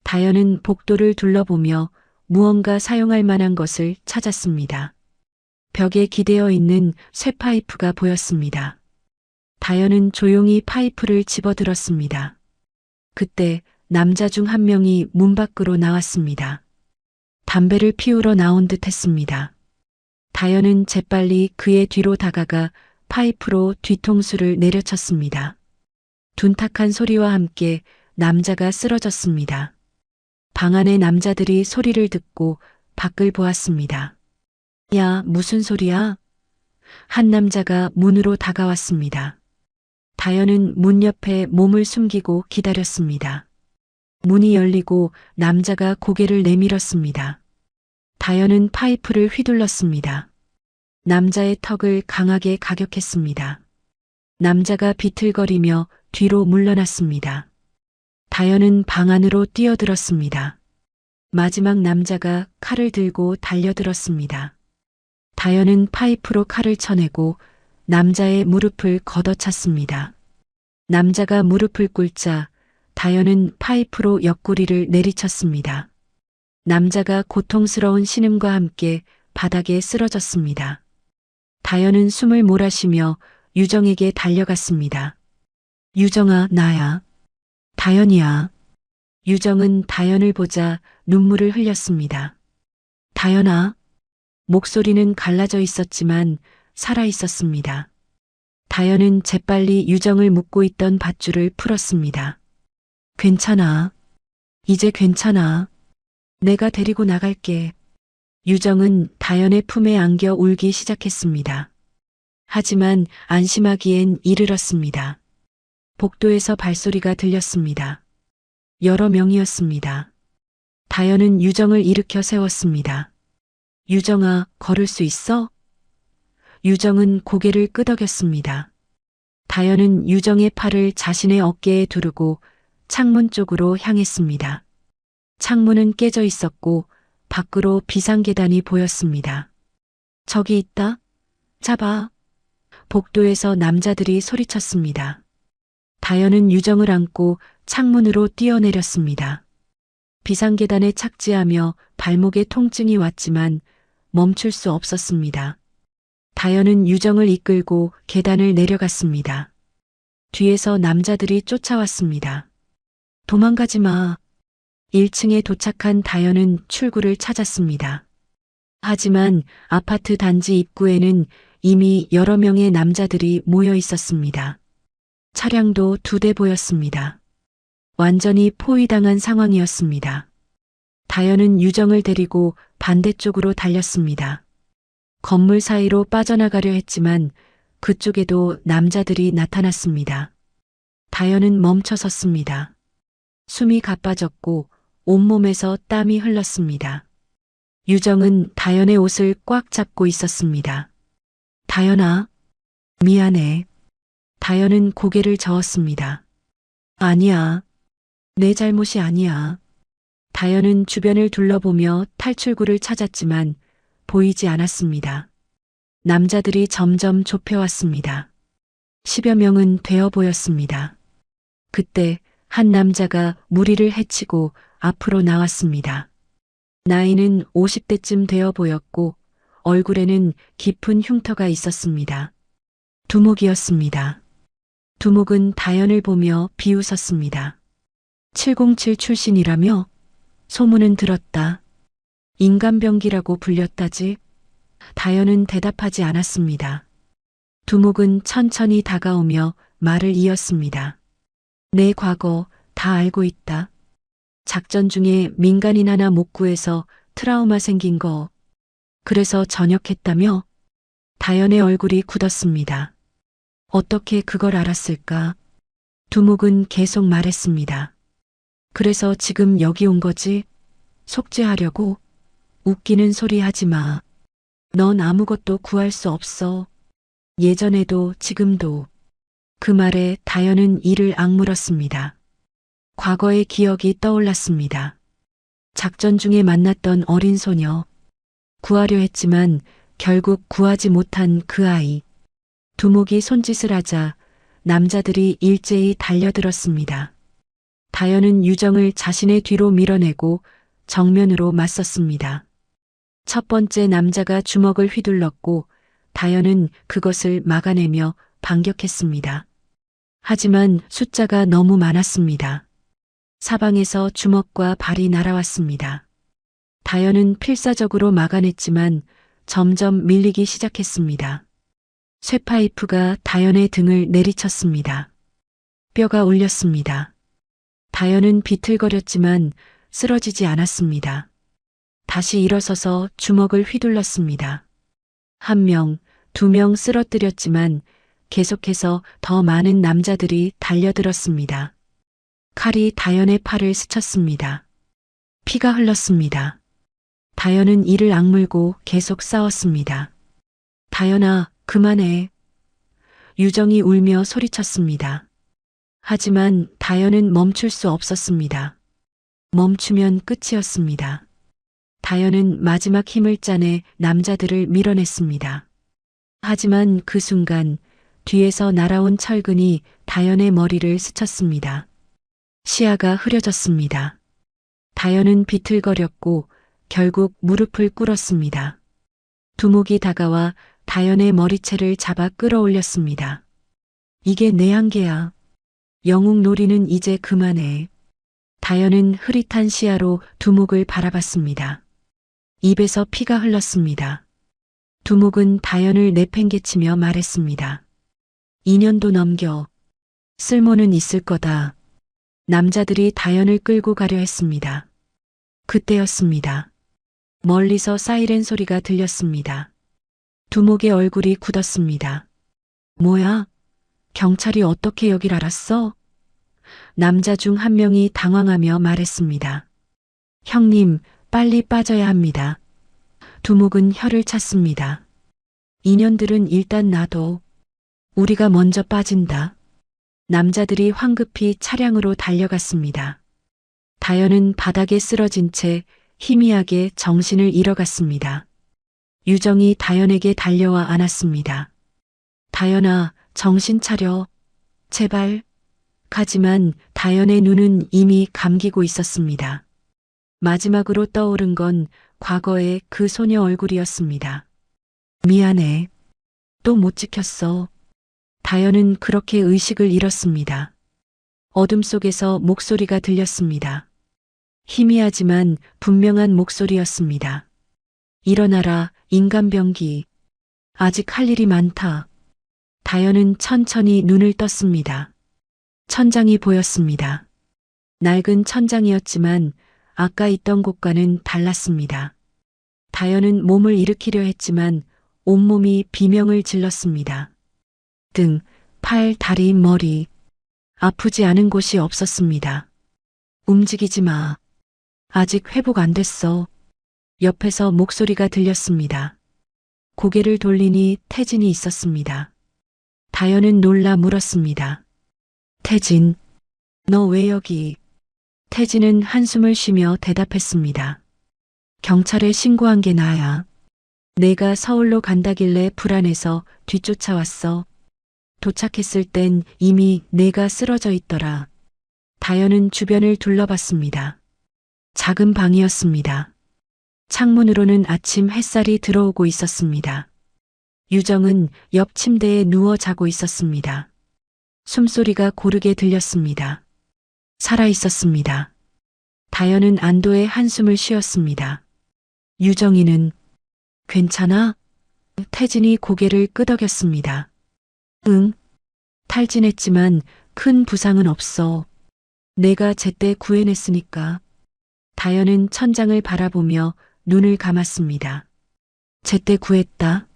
다현은 복도를 둘러보며 무언가 사용할 만한 것을 찾았습니다. 벽에 기대어 있는 쇠파이프가 보였습니다. 다현은 조용히 파이프를 집어들었습니다. 그때 남자 중 1명이 문 밖으로 나왔습니다. 담배를 피우러 나온 듯 했습니다. 다현은 재빨리 그의 뒤로 다가가 파이프로 뒤통수를 내려쳤습니다. 둔탁한 소리와 함께 남자가 쓰러졌습니다. 방 안의 남자들이 소리를 듣고 밖을 보았습니다. 야, 무슨 소리야? 한 남자가 문으로 다가왔습니다. 다현은 문 옆에 몸을 숨기고 기다렸습니다. 문이 열리고 남자가 고개를 내밀었습니다. 다현은 파이프를 휘둘렀습니다. 남자의 턱을 강하게 가격했습니다. 남자가 비틀거리며 뒤로 물러났습니다. 다현은 방 안으로 뛰어들었습니다. 마지막 남자가 칼을 들고 달려들었습니다. 다현은 파이프로 칼을 쳐내고 남자의 무릎을 걷어찼습니다. 남자가 무릎을 꿇자 다현은 파이프로 옆구리를 내리쳤습니다. 남자가 고통스러운 신음과 함께 바닥에 쓰러졌습니다. 다현은 숨을 몰아쉬며 유정에게 달려갔습니다. 유정아, 나야. 다현이야. 유정은 다현을 보자 눈물을 흘렸습니다. 다현아. 목소리는 갈라져 있었지만 살아 있었습니다. 다현은 재빨리 유정을 묶고 있던 밧줄을 풀었습니다. 괜찮아. 이제 괜찮아. 내가 데리고 나갈게. 유정은 다현의 품에 안겨 울기 시작했습니다. 하지만 안심하기엔 이르렀습니다. 복도에서 발소리가 들렸습니다. 여러 명이었습니다. 다현은 유정을 일으켜 세웠습니다. 유정아, 걸을 수 있어? 유정은 고개를 끄덕였습니다. 다현은 유정의 팔을 자신의 어깨에 두르고 창문 쪽으로 향했습니다. 창문은 깨져 있었고 밖으로 비상계단이 보였습니다. 저기 있다. 잡아. 복도에서 남자들이 소리쳤습니다. 다현은 유정을 안고 창문으로 뛰어내렸습니다. 비상계단에 착지하며 발목에 통증이 왔지만 멈출 수 없었습니다. 다현은 유정을 이끌고 계단을 내려갔습니다. 뒤에서 남자들이 쫓아왔습니다. 도망가지 마. 1층에 도착한 다현은 출구를 찾았습니다. 하지만 아파트 단지 입구에는 이미 여러 명의 남자들이 모여 있었습니다. 차량도 2대 보였습니다. 완전히 포위당한 상황이었습니다. 다현은 유정을 데리고 반대쪽으로 달렸습니다. 건물 사이로 빠져나가려 했지만 그쪽에도 남자들이 나타났습니다. 다현은 멈춰 섰습니다. 숨이 가빠졌고 온몸에서 땀이 흘렀습니다. 유정은 다현의 옷을 꽉 잡고 있었습니다. 다현아, 미안해. 다현은 고개를 저었습니다. 아니야. 내 잘못이 아니야. 다현은 주변을 둘러보며 탈출구를 찾았지만 보이지 않았습니다. 남자들이 점점 좁혀왔습니다. 10여 명은 되어 보였습니다. 그때 한 남자가 무리를 헤치고 앞으로 나왔습니다. 나이는 50대쯤 되어 보였고 얼굴에는 깊은 흉터가 있었습니다. 두목이었습니다. 두목은 다연을 보며 비웃었습니다. 707 출신이라며? 소문은 들었다. 인간병기라고 불렸다지? 다연은 대답하지 않았습니다. 두목은 천천히 다가오며 말을 이었습니다. 내 과거 다 알고 있다. 작전 중에 민간인 하나 못 구해서 트라우마 생긴 거. 그래서 전역했다며? 다연의 얼굴이 굳었습니다. 어떻게 그걸 알았을까? 두목은 계속 말했습니다. 그래서 지금 여기 온 거지? 속죄하려고? 웃기는 소리 하지 마. 넌 아무것도 구할 수 없어. 예전에도 지금도. 그 말에 다연은 이를 악물었습니다. 과거의 기억이 떠올랐습니다. 작전 중에 만났던 어린 소녀. 구하려 했지만 결국 구하지 못한 그 아이. 두목이 손짓을 하자 남자들이 일제히 달려들었습니다. 다연은 유정을 자신의 뒤로 밀어내고 정면으로 맞섰습니다. 첫 번째 남자가 주먹을 휘둘렀고 다연은 그것을 막아내며 반격했습니다. 하지만 숫자가 너무 많았습니다. 사방에서 주먹과 발이 날아왔습니다. 다연은 필사적으로 막아냈지만 점점 밀리기 시작했습니다. 쇠파이프가 다연의 등을 내리쳤습니다. 뼈가 울렸습니다. 다연은 비틀거렸지만 쓰러지지 않았습니다. 다시 일어서서 주먹을 휘둘렀습니다. 1명, 2명 쓰러뜨렸지만 계속해서 더 많은 남자들이 달려들었습니다. 칼이 다연의 팔을 스쳤습니다. 피가 흘렀습니다. 다연은 이를 악물고 계속 싸웠습니다. 다연아, 그만해. 유정이 울며 소리쳤습니다. 하지만 다연은 멈출 수 없었습니다. 멈추면 끝이었습니다. 다연은 마지막 힘을 짜내 남자들을 밀어냈습니다. 하지만 그 순간 뒤에서 날아온 철근이 다연의 머리를 스쳤습니다. 시야가 흐려졌습니다. 다연은 비틀거렸고 결국 무릎을 꿇었습니다. 두목이 다가와 다연의 머리채를 잡아 끌어올렸습니다. 이게 내 한계야. 영웅놀이는 이제 그만해. 다연은 흐릿한 시야로 두목을 바라봤습니다. 입에서 피가 흘렀습니다. 두목은 다연을 내팽개치며 말했습니다. 2년도 넘겨. 쓸모는 있을 거다. 남자들이 다연을 끌고 가려 했습니다. 그때였습니다. 멀리서 사이렌 소리가 들렸습니다. 두목의 얼굴이 굳었습니다. 뭐야? 경찰이 어떻게 여길 알았어? 남자 중 한 명이 당황하며 말했습니다. 형님, 빨리 빠져야 합니다. 두목은 혀를 찼습니다. 인연들은 일단 놔둬. 우리가 먼저 빠진다. 남자들이 황급히 차량으로 달려갔습니다. 다연은 바닥에 쓰러진 채 희미하게 정신을 잃어갔습니다. 유정이 다연에게 달려와 안았습니다. 다연아, 정신 차려. 제발. 하지만 다연의 눈은 이미 감기고 있었습니다. 마지막으로 떠오른 건 과거의 그 소녀 얼굴이었습니다. 미안해. 또 못 지켰어. 다연은 그렇게 의식을 잃었습니다. 어둠 속에서 목소리가 들렸습니다. 희미하지만 분명한 목소리였습니다. 일어나라, 인간병기. 아직 할 일이 많다. 다연은 천천히 눈을 떴습니다. 천장이 보였습니다. 낡은 천장이었지만 아까 있던 곳과는 달랐습니다. 다연은 몸을 일으키려 했지만 온몸이 비명을 질렀습니다. 등, 팔, 다리, 머리. 아프지 않은 곳이 없었습니다. 움직이지 마. 아직 회복 안 됐어. 옆에서 목소리가 들렸습니다. 고개를 돌리니 태진이 있었습니다. 다연은 놀라 물었습니다. 태진, 너 왜 여기? 태진은 한숨을 쉬며 대답했습니다. 경찰에 신고한 게 나야. 내가 서울로 간다길래 불안해서 뒤쫓아왔어. 도착했을 땐 이미 내가 쓰러져 있더라. 다현은 주변을 둘러봤습니다. 작은 방이었습니다. 창문으로는 아침 햇살이 들어오고 있었습니다. 유정은 옆 침대에 누워 자고 있었습니다. 숨소리가 고르게 들렸습니다. 살아 있었습니다. 다현은 안도의 한숨을 쉬었습니다. 유정이는 괜찮아? 태진이 고개를 끄덕였습니다. 응. 탈진했지만 큰 부상은 없어. 내가 제때 구해냈으니까. 다현은 천장을 바라보며 눈을 감았습니다. 제때 구했다.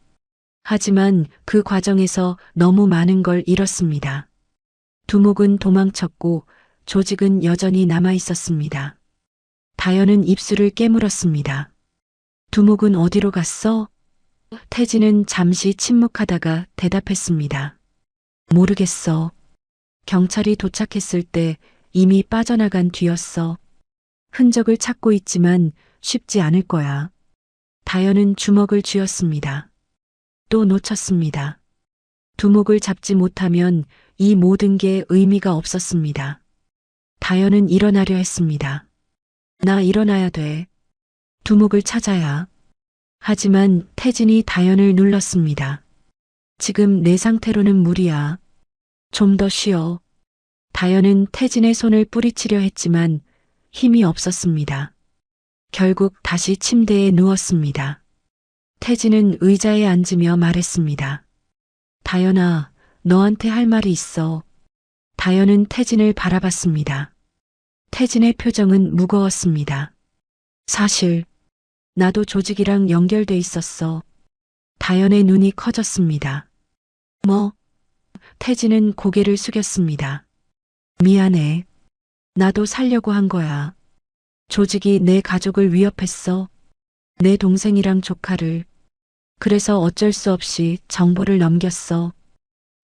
하지만 그 과정에서 너무 많은 걸 잃었습니다. 두목은 도망쳤고 조직은 여전히 남아 있었습니다. 다현은 입술을 깨물었습니다. 두목은 어디로 갔어? 태진은 잠시 침묵하다가 대답했습니다. 모르겠어. 경찰이 도착했을 때 이미 빠져나간 뒤였어. 흔적을 찾고 있지만 쉽지 않을 거야. 다현은 주먹을 쥐었습니다. 또 놓쳤습니다. 두목을 잡지 못하면 이 모든 게 의미가 없었습니다. 다현은 일어나려 했습니다. 나 일어나야 돼. 두목을 찾아야. 하지만 태진이 다현을 눌렀습니다. 지금 내 상태로는 무리야. 좀 더 쉬어. 다현은 태진의 손을 뿌리치려 했지만 힘이 없었습니다. 결국 다시 침대에 누웠습니다. 태진은 의자에 앉으며 말했습니다. 다현아, 너한테 할 말이 있어. 다현은 태진을 바라봤습니다. 태진의 표정은 무거웠습니다. 사실 나도 조직이랑 연결돼 있었어. 다현의 눈이 커졌습니다. 뭐? 태진은 고개를 숙였습니다. 미안해. 나도 살려고 한 거야. 조직이 내 가족을 위협했어. 내 동생이랑 조카를. 그래서 어쩔 수 없이 정보를 넘겼어.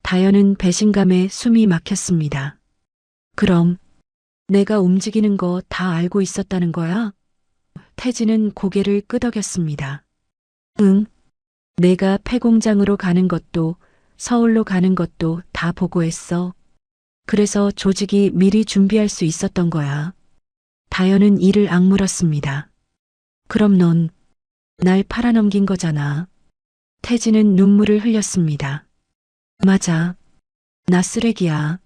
다현은 배신감에 숨이 막혔습니다. 그럼 내가 움직이는 거 다 알고 있었다는 거야? 태진은 고개를 끄덕였습니다. 응. 내가 폐공장으로 가는 것도 서울로 가는 것도 다 보고했어. 그래서 조직이 미리 준비할 수 있었던 거야. 다현은 이를 악물었습니다. 그럼 넌 날 팔아넘긴 거잖아. 태진은 눈물을 흘렸습니다. 맞아. 나 쓰레기야.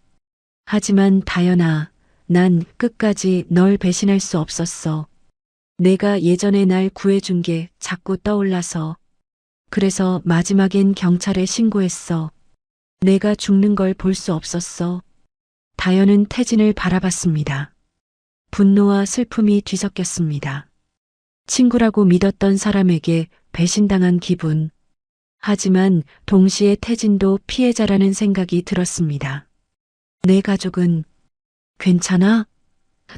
하지만 다현아, 난 끝까지 널 배신할 수 없었어. 내가 예전에 날 구해준 게 자꾸 떠올라서. 그래서 마지막엔 경찰에 신고했어. 내가 죽는 걸 볼 수 없었어. 다현은 태진을 바라봤습니다. 분노와 슬픔이 뒤섞였습니다. 친구라고 믿었던 사람에게 배신당한 기분. 하지만 동시에 태진도 피해자라는 생각이 들었습니다. 내 가족은 괜찮아?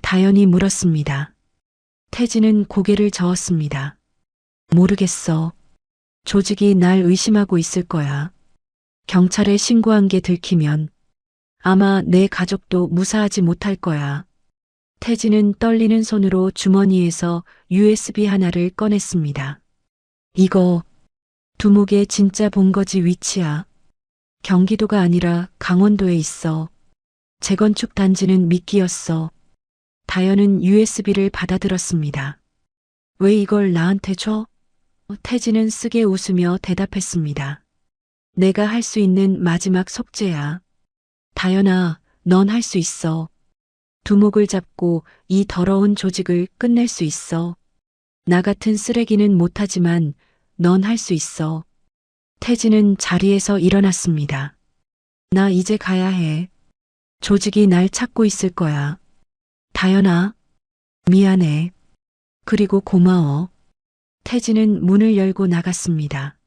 다현이 물었습니다. 태진은 고개를 저었습니다. 모르겠어. 조직이 날 의심하고 있을 거야. 경찰에 신고한 게 들키면 아마 내 가족도 무사하지 못할 거야. 태진은 떨리는 손으로 주머니에서 USB 하나를 꺼냈습니다. 이거 두목의 진짜 본거지 위치야. 경기도가 아니라 강원도에 있어. 재건축 단지는 미끼였어. 다현은 USB를 받아들었습니다. 왜 이걸 나한테 줘? 태진은 쓰게 웃으며 대답했습니다. 내가 할 수 있는 마지막 속죄야. 다현아, 넌 할 수 있어. 두목을 잡고 이 더러운 조직을 끝낼 수 있어. 나 같은 쓰레기는 못하지만 넌 할 수 있어. 태진은 자리에서 일어났습니다. 나 이제 가야 해. 조직이 날 찾고 있을 거야. 다현아, 미안해. 그리고 고마워. 태진은 문을 열고 나갔습니다.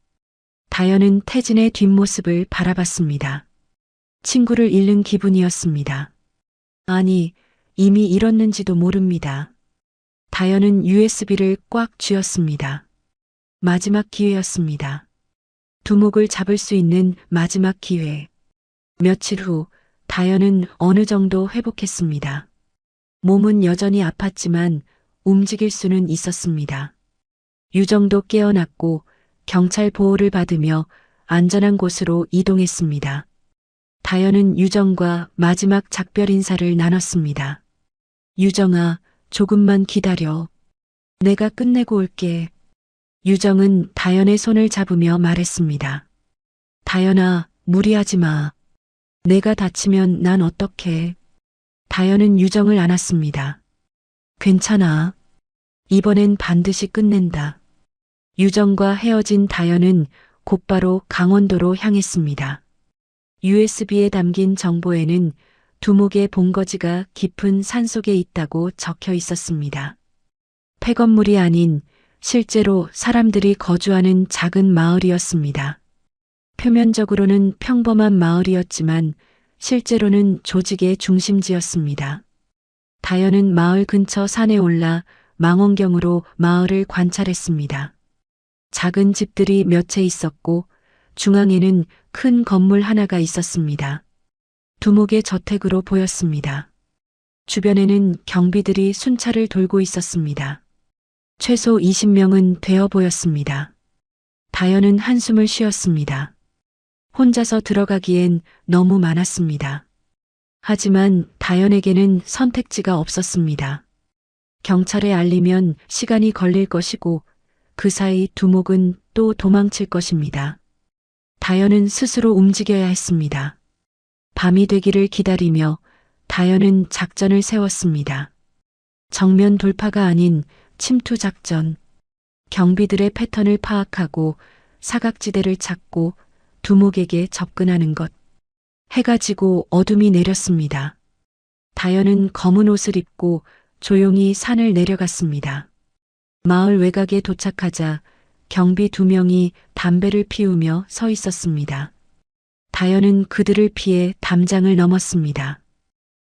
다현은 태진의 뒷모습을 바라봤습니다. 친구를 잃는 기분이었습니다. 아니, 이미 잃었는지도 모릅니다. 다현은 USB를 꽉 쥐었습니다. 마지막 기회였습니다. 두목을 잡을 수 있는 마지막 기회. 며칠 후 다현은 어느 정도 회복했습니다. 몸은 여전히 아팠지만 움직일 수는 있었습니다. 유정도 깨어났고 경찰 보호를 받으며 안전한 곳으로 이동했습니다. 다현은 유정과 마지막 작별 인사를 나눴습니다. 유정아, 조금만 기다려. 내가 끝내고 올게. 유정은 다연의 손을 잡으며 말했습니다. 다연아, 무리하지 마. 내가 다치면 난 어떡해. 다연은 유정을 안았습니다. 괜찮아. 이번엔 반드시 끝낸다. 유정과 헤어진 다연은 곧바로 강원도로 향했습니다. USB에 담긴 정보에는 두목의 본거지가 깊은 산속에 있다고 적혀 있었습니다. 폐건물이 아닌 실제로 사람들이 거주하는 작은 마을이었습니다. 표면적으로는 평범한 마을이었지만 실제로는 조직의 중심지였습니다. 다연은 마을 근처 산에 올라 망원경으로 마을을 관찰했습니다. 작은 집들이 몇 채 있었고 중앙에는 큰 건물 하나가 있었습니다. 두목의 저택으로 보였습니다. 주변에는 경비들이 순찰을 돌고 있었습니다. 최소 20명은 되어 보였습니다. 다연은 한숨을 쉬었습니다. 혼자서 들어가기엔 너무 많았습니다. 하지만 다연에게는 선택지가 없었습니다. 경찰에 알리면 시간이 걸릴 것이고 그 사이 두목은 또 도망칠 것입니다. 다연은 스스로 움직여야 했습니다. 밤이 되기를 기다리며 다연은 작전을 세웠습니다. 정면 돌파가 아닌 침투 작전. 경비들의 패턴을 파악하고 사각지대를 찾고 두목에게 접근하는 것. 해가 지고 어둠이 내렸습니다. 다연은 검은 옷을 입고 조용히 산을 내려갔습니다. 마을 외곽에 도착하자 경비 2명이 담배를 피우며 서 있었습니다. 다연은 그들을 피해 담장을 넘었습니다.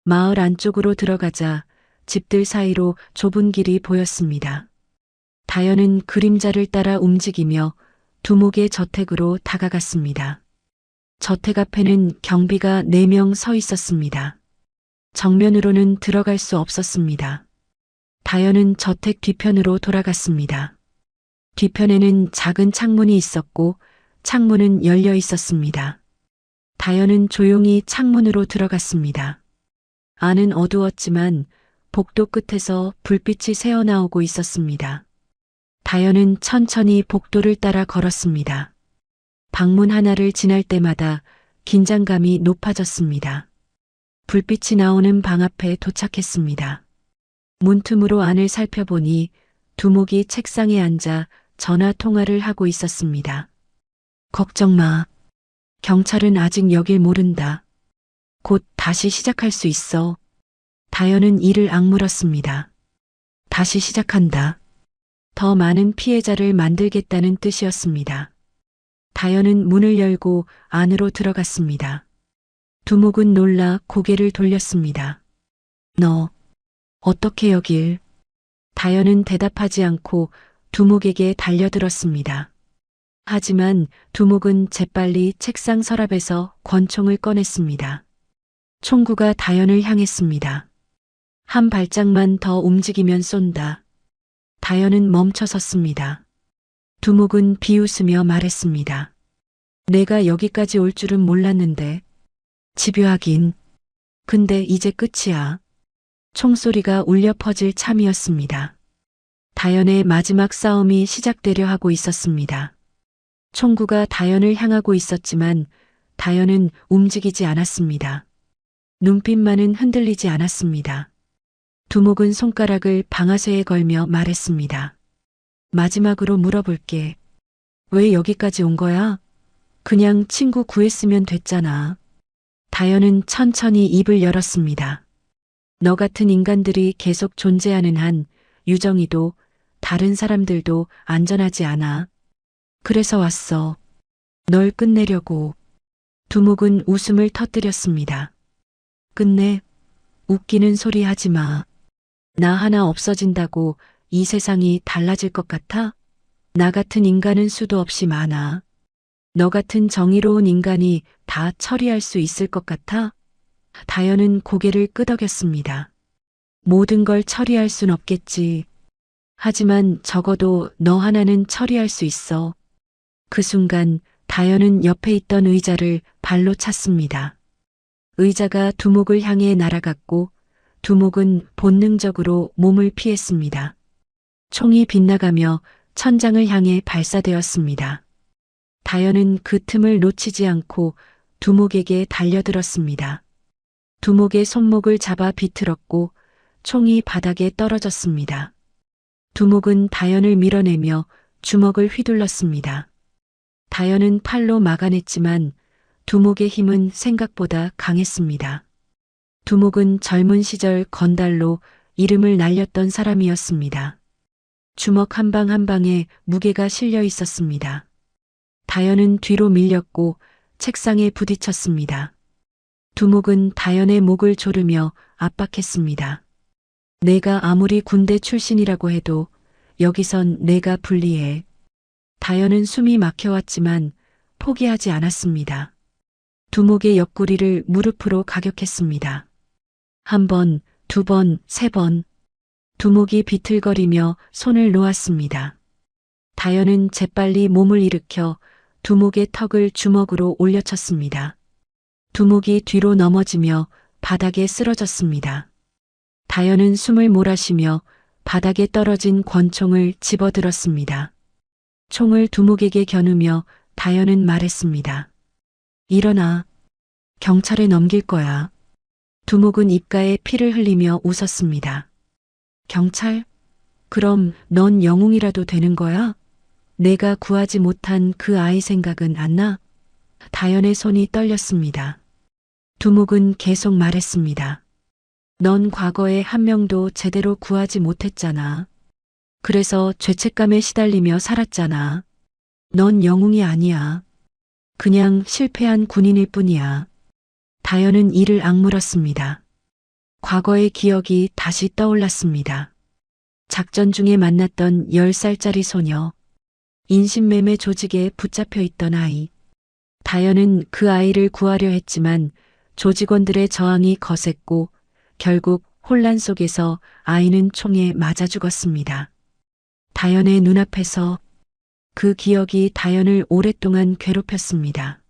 마을 안쪽으로 들어가자 집들 사이로 좁은 길이 보였습니다. 다연은 그림자를 따라 움직이며 두목의 저택으로 다가갔습니다. 저택 앞에는 경비가 4명 서 있었습니다. 정면으로는 들어갈 수 없었습니다. 다연은 저택 뒤편으로 돌아갔습니다. 뒤편에는 작은 창문이 있었고 창문은 열려 있었습니다. 다연은 조용히 창문으로 들어갔습니다. 안은 어두웠지만 복도 끝에서 불빛이 새어나오고 있었습니다. 다연은 천천히 복도를 따라 걸었습니다. 방문 하나를 지날 때마다 긴장감이 높아졌습니다. 불빛이 나오는 방 앞에 도착했습니다. 문틈으로 안을 살펴보니 두목이 책상에 앉아 전화 통화를 하고 있었습니다. 걱정 마. 경찰은 아직 여길 모른다. 곧 다시 시작할 수 있어. 다연은 이를 악물었습니다. 다시 시작한다. 더 많은 피해자를 만들겠다는 뜻이었습니다. 다연은 문을 열고 안으로 들어갔습니다. 두목은 놀라 고개를 돌렸습니다. 너, 어떻게 여길? 다연은 대답하지 않고 두목에게 달려들었습니다. 하지만 두목은 재빨리 책상 서랍에서 권총을 꺼냈습니다. 총구가 다연을 향했습니다. 한 발짝만 더 움직이면 쏜다. 다연은 멈춰 섰습니다. 두목은 비웃으며 말했습니다. 내가 여기까지 올 줄은 몰랐는데. 집요하긴. 근데 이제 끝이야. 총소리가 울려 퍼질 참이었습니다. 다연의 마지막 싸움이 시작되려 하고 있었습니다. 총구가 다연을 향하고 있었지만 다연은 움직이지 않았습니다. 눈빛만은 흔들리지 않았습니다. 두목은 손가락을 방아쇠에 걸며 말했습니다. 마지막으로 물어볼게. 왜 여기까지 온 거야? 그냥 친구 구했으면 됐잖아. 다연은 천천히 입을 열었습니다. 너 같은 인간들이 계속 존재하는 한 유정이도 다른 사람들도 안전하지 않아. 그래서 왔어. 널 끝내려고. 두목은 웃음을 터뜨렸습니다. 끝내? 웃기는 소리 하지 마. 나 하나 없어진다고 이 세상이 달라질 것 같아? 나 같은 인간은 수도 없이 많아. 너 같은 정의로운 인간이 다 처리할 수 있을 것 같아? 다연은 고개를 끄덕였습니다. 모든 걸 처리할 순 없겠지. 하지만 적어도 너 하나는 처리할 수 있어. 그 순간 다연은 옆에 있던 의자를 발로 찼습니다. 의자가 두목을 향해 날아갔고 두목은 본능적으로 몸을 피했습니다. 총이 빗나가며 천장을 향해 발사되었습니다. 다현은 그 틈을 놓치지 않고 두목에게 달려들었습니다. 두목의 손목을 잡아 비틀었고 총이 바닥에 떨어졌습니다. 두목은 다현을 밀어내며 주먹을 휘둘렀습니다. 다현은 팔로 막아냈지만 두목의 힘은 생각보다 강했습니다. 두목은 젊은 시절 건달로 이름을 날렸던 사람이었습니다. 주먹 한 방 한 방에 무게가 실려 있었습니다. 다현은 뒤로 밀렸고 책상에 부딪혔습니다. 두목은 다현의 목을 조르며 압박했습니다. 내가 아무리 군대 출신이라고 해도 여기선 내가 불리해. 다현은 숨이 막혀왔지만 포기하지 않았습니다. 두목의 옆구리를 무릎으로 가격했습니다. 한 번, 두 번, 세 번. 두목이 비틀거리며 손을 놓았습니다. 다현은 재빨리 몸을 일으켜 두목의 턱을 주먹으로 올려쳤습니다. 두목이 뒤로 넘어지며 바닥에 쓰러졌습니다. 다현은 숨을 몰아쉬며 바닥에 떨어진 권총을 집어들었습니다. 총을 두목에게 겨누며 다현은 말했습니다. 일어나. 경찰에 넘길 거야. 두목은 입가에 피를 흘리며 웃었습니다. 경찰? 그럼 넌 영웅이라도 되는 거야? 내가 구하지 못한 그 아이 생각은 안 나? 다현의 손이 떨렸습니다. 두목은 계속 말했습니다. 넌 과거에 한 명도 제대로 구하지 못했잖아. 그래서 죄책감에 시달리며 살았잖아. 넌 영웅이 아니야. 그냥 실패한 군인일 뿐이야. 다현은 이를 악물었습니다. 과거의 기억이 다시 떠올랐습니다. 작전 중에 만났던 10살짜리 소녀. 인신매매 조직에 붙잡혀 있던 아이. 다현은 그 아이를 구하려 했지만 조직원들의 저항이 거셌고 결국 혼란 속에서 아이는 총에 맞아 죽었습니다. 다현의 눈앞에서 그 기억이 다현을 오랫동안 괴롭혔습니다.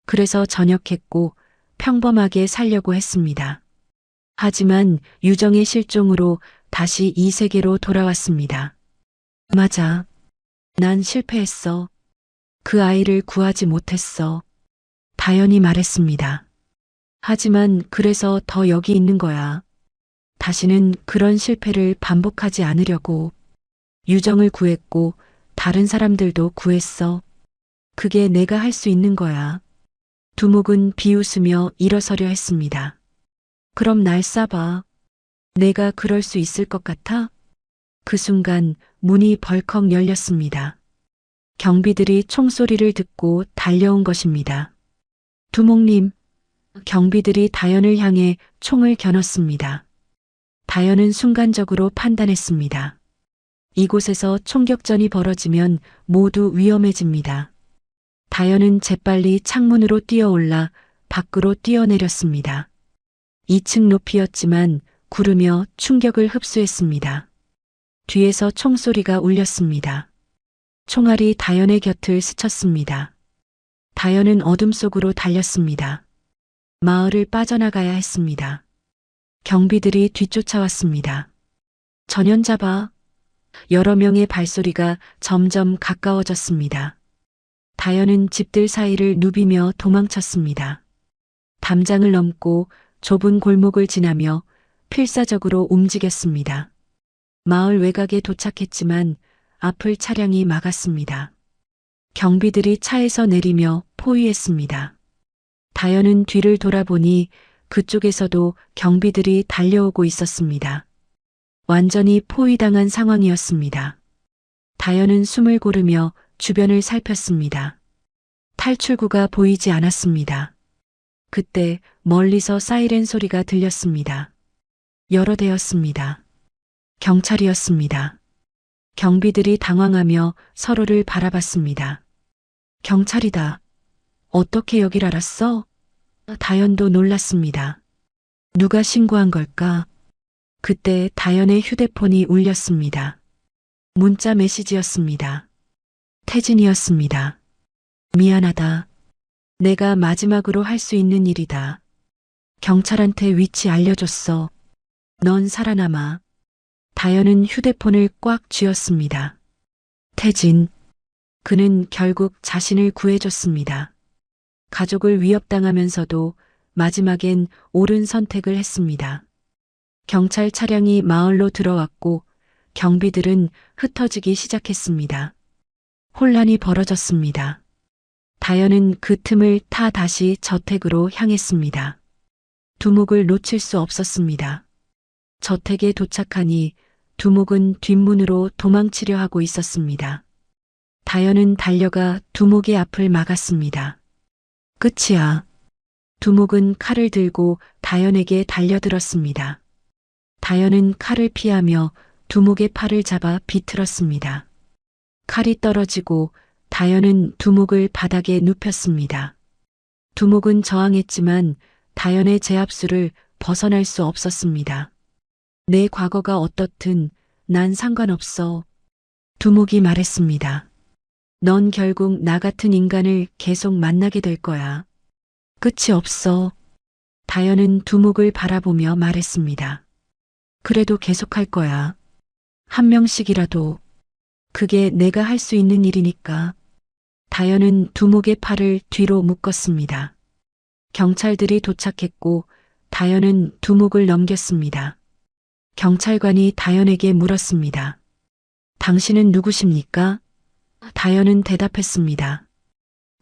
그래서 전역했고 평범하게 살려고 했습니다. 하지만 유정의 실종으로 다시 이 세계로 돌아왔습니다. 맞아. 난 실패했어. 그 아이를 구하지 못했어. 다현이 말했습니다. 하지만 그래서 더 여기 있는 거야. 다시는 그런 실패를 반복하지 않으려고. 유정을 구했고 다른 사람들도 구했어. 그게 내가 할 수 있는 거야. 두목은 비웃으며 일어서려 했습니다. 그럼 날 쏴봐. 내가 그럴 수 있을 것 같아? 그 순간 문이 벌컥 열렸습니다. 경비들이 총소리를 듣고 달려온 것입니다. 두목님, 경비들이 다현을 향해 총을 겨눴습니다. 다현은 순간적으로 판단했습니다. 이곳에서 총격전이 벌어지면 모두 위험해집니다. 다현은 재빨리 창문으로 뛰어올라 밖으로 뛰어내렸습니다. 2층 높이였지만 구르며 충격을 흡수했습니다. 뒤에서 총소리가 울렸습니다. 총알이 다현의 곁을 스쳤습니다. 다현은 어둠 속으로 달렸습니다. 마을을 빠져나가야 했습니다. 경비들이 뒤쫓아왔습니다. 전연잡아. 여러 명의 발소리가 점점 가까워졌습니다. 다현은 집들 사이를 누비며 도망쳤습니다. 담장을 넘고 좁은 골목을 지나며 필사적으로 움직였습니다. 마을 외곽에 도착했지만 앞을 차량이 막았습니다. 경비들이 차에서 내리며 포위했습니다. 다현은 뒤를 돌아보니 그쪽에서도 경비들이 달려오고 있었습니다. 완전히 포위당한 상황이었습니다. 다현은 숨을 고르며 주변을 살폈습니다. 탈출구가 보이지 않았습니다. 그때 멀리서 사이렌 소리가 들렸습니다. 여러 대였습니다. 경찰이었습니다. 경비들이 당황하며 서로를 바라봤습니다. 경찰이다. 어떻게 여길 알았어? 다현도 놀랐습니다. 누가 신고한 걸까? 그때 다현의 휴대폰이 울렸습니다. 문자 메시지였습니다. 태진이었습니다. 미안하다. 내가 마지막으로 할 수 있는 일이다. 경찰한테 위치 알려줬어. 넌 살아남아. 다현은 휴대폰을 꽉 쥐었습니다. 태진. 그는 결국 자신을 구해줬습니다. 가족을 위협당하면서도 마지막엔 옳은 선택을 했습니다. 경찰 차량이 마을로 들어왔고 경비들은 흩어지기 시작했습니다. 혼란이 벌어졌습니다. 다현은 그 틈을 타 다시 저택으로 향했습니다. 두목을 놓칠 수 없었습니다. 저택에 도착하니 두목은 뒷문으로 도망치려 하고 있었습니다. 다현은 달려가 두목의 앞을 막았습니다. 끝이야. 두목은 칼을 들고 다현에게 달려들었습니다. 다현은 칼을 피하며 두목의 팔을 잡아 비틀었습니다. 칼이 떨어지고 다현은 두목을 바닥에 눕혔습니다. 두목은 저항했지만 다현의 제압수를 벗어날 수 없었습니다. 내 과거가 어떻든 난 상관없어. 두목이 말했습니다. 넌 결국 나 같은 인간을 계속 만나게 될 거야. 끝이 없어. 다현은 두목을 바라보며 말했습니다. 그래도 계속할 거야. 한 명씩이라도. 그게 내가 할 수 있는 일이니까. 다현은 두목의 팔을 뒤로 묶었습니다. 경찰들이 도착했고 다현은 두목을 넘겼습니다. 경찰관이 다현에게 물었습니다. 당신은 누구십니까? 다현은 대답했습니다.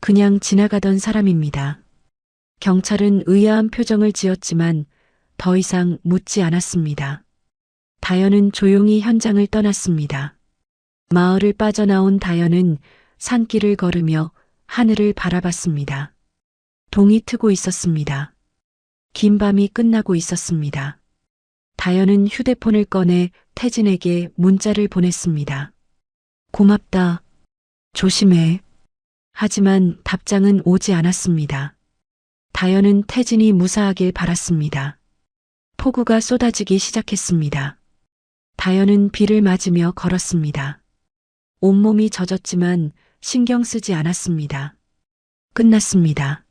그냥 지나가던 사람입니다. 경찰은 의아한 표정을 지었지만 더 이상 묻지 않았습니다. 다현은 조용히 현장을 떠났습니다. 마을을 빠져나온 다현은 산길을 걸으며 하늘을 바라봤습니다. 동이 트고 있었습니다. 긴 밤이 끝나고 있었습니다. 다현은 휴대폰을 꺼내 태진에게 문자를 보냈습니다. 고맙다. 조심해. 하지만 답장은 오지 않았습니다. 다현은 태진이 무사하길 바랐습니다. 폭우가 쏟아지기 시작했습니다. 다현은 비를 맞으며 걸었습니다. 온몸이 젖었지만 신경 쓰지 않았습니다. 끝났습니다.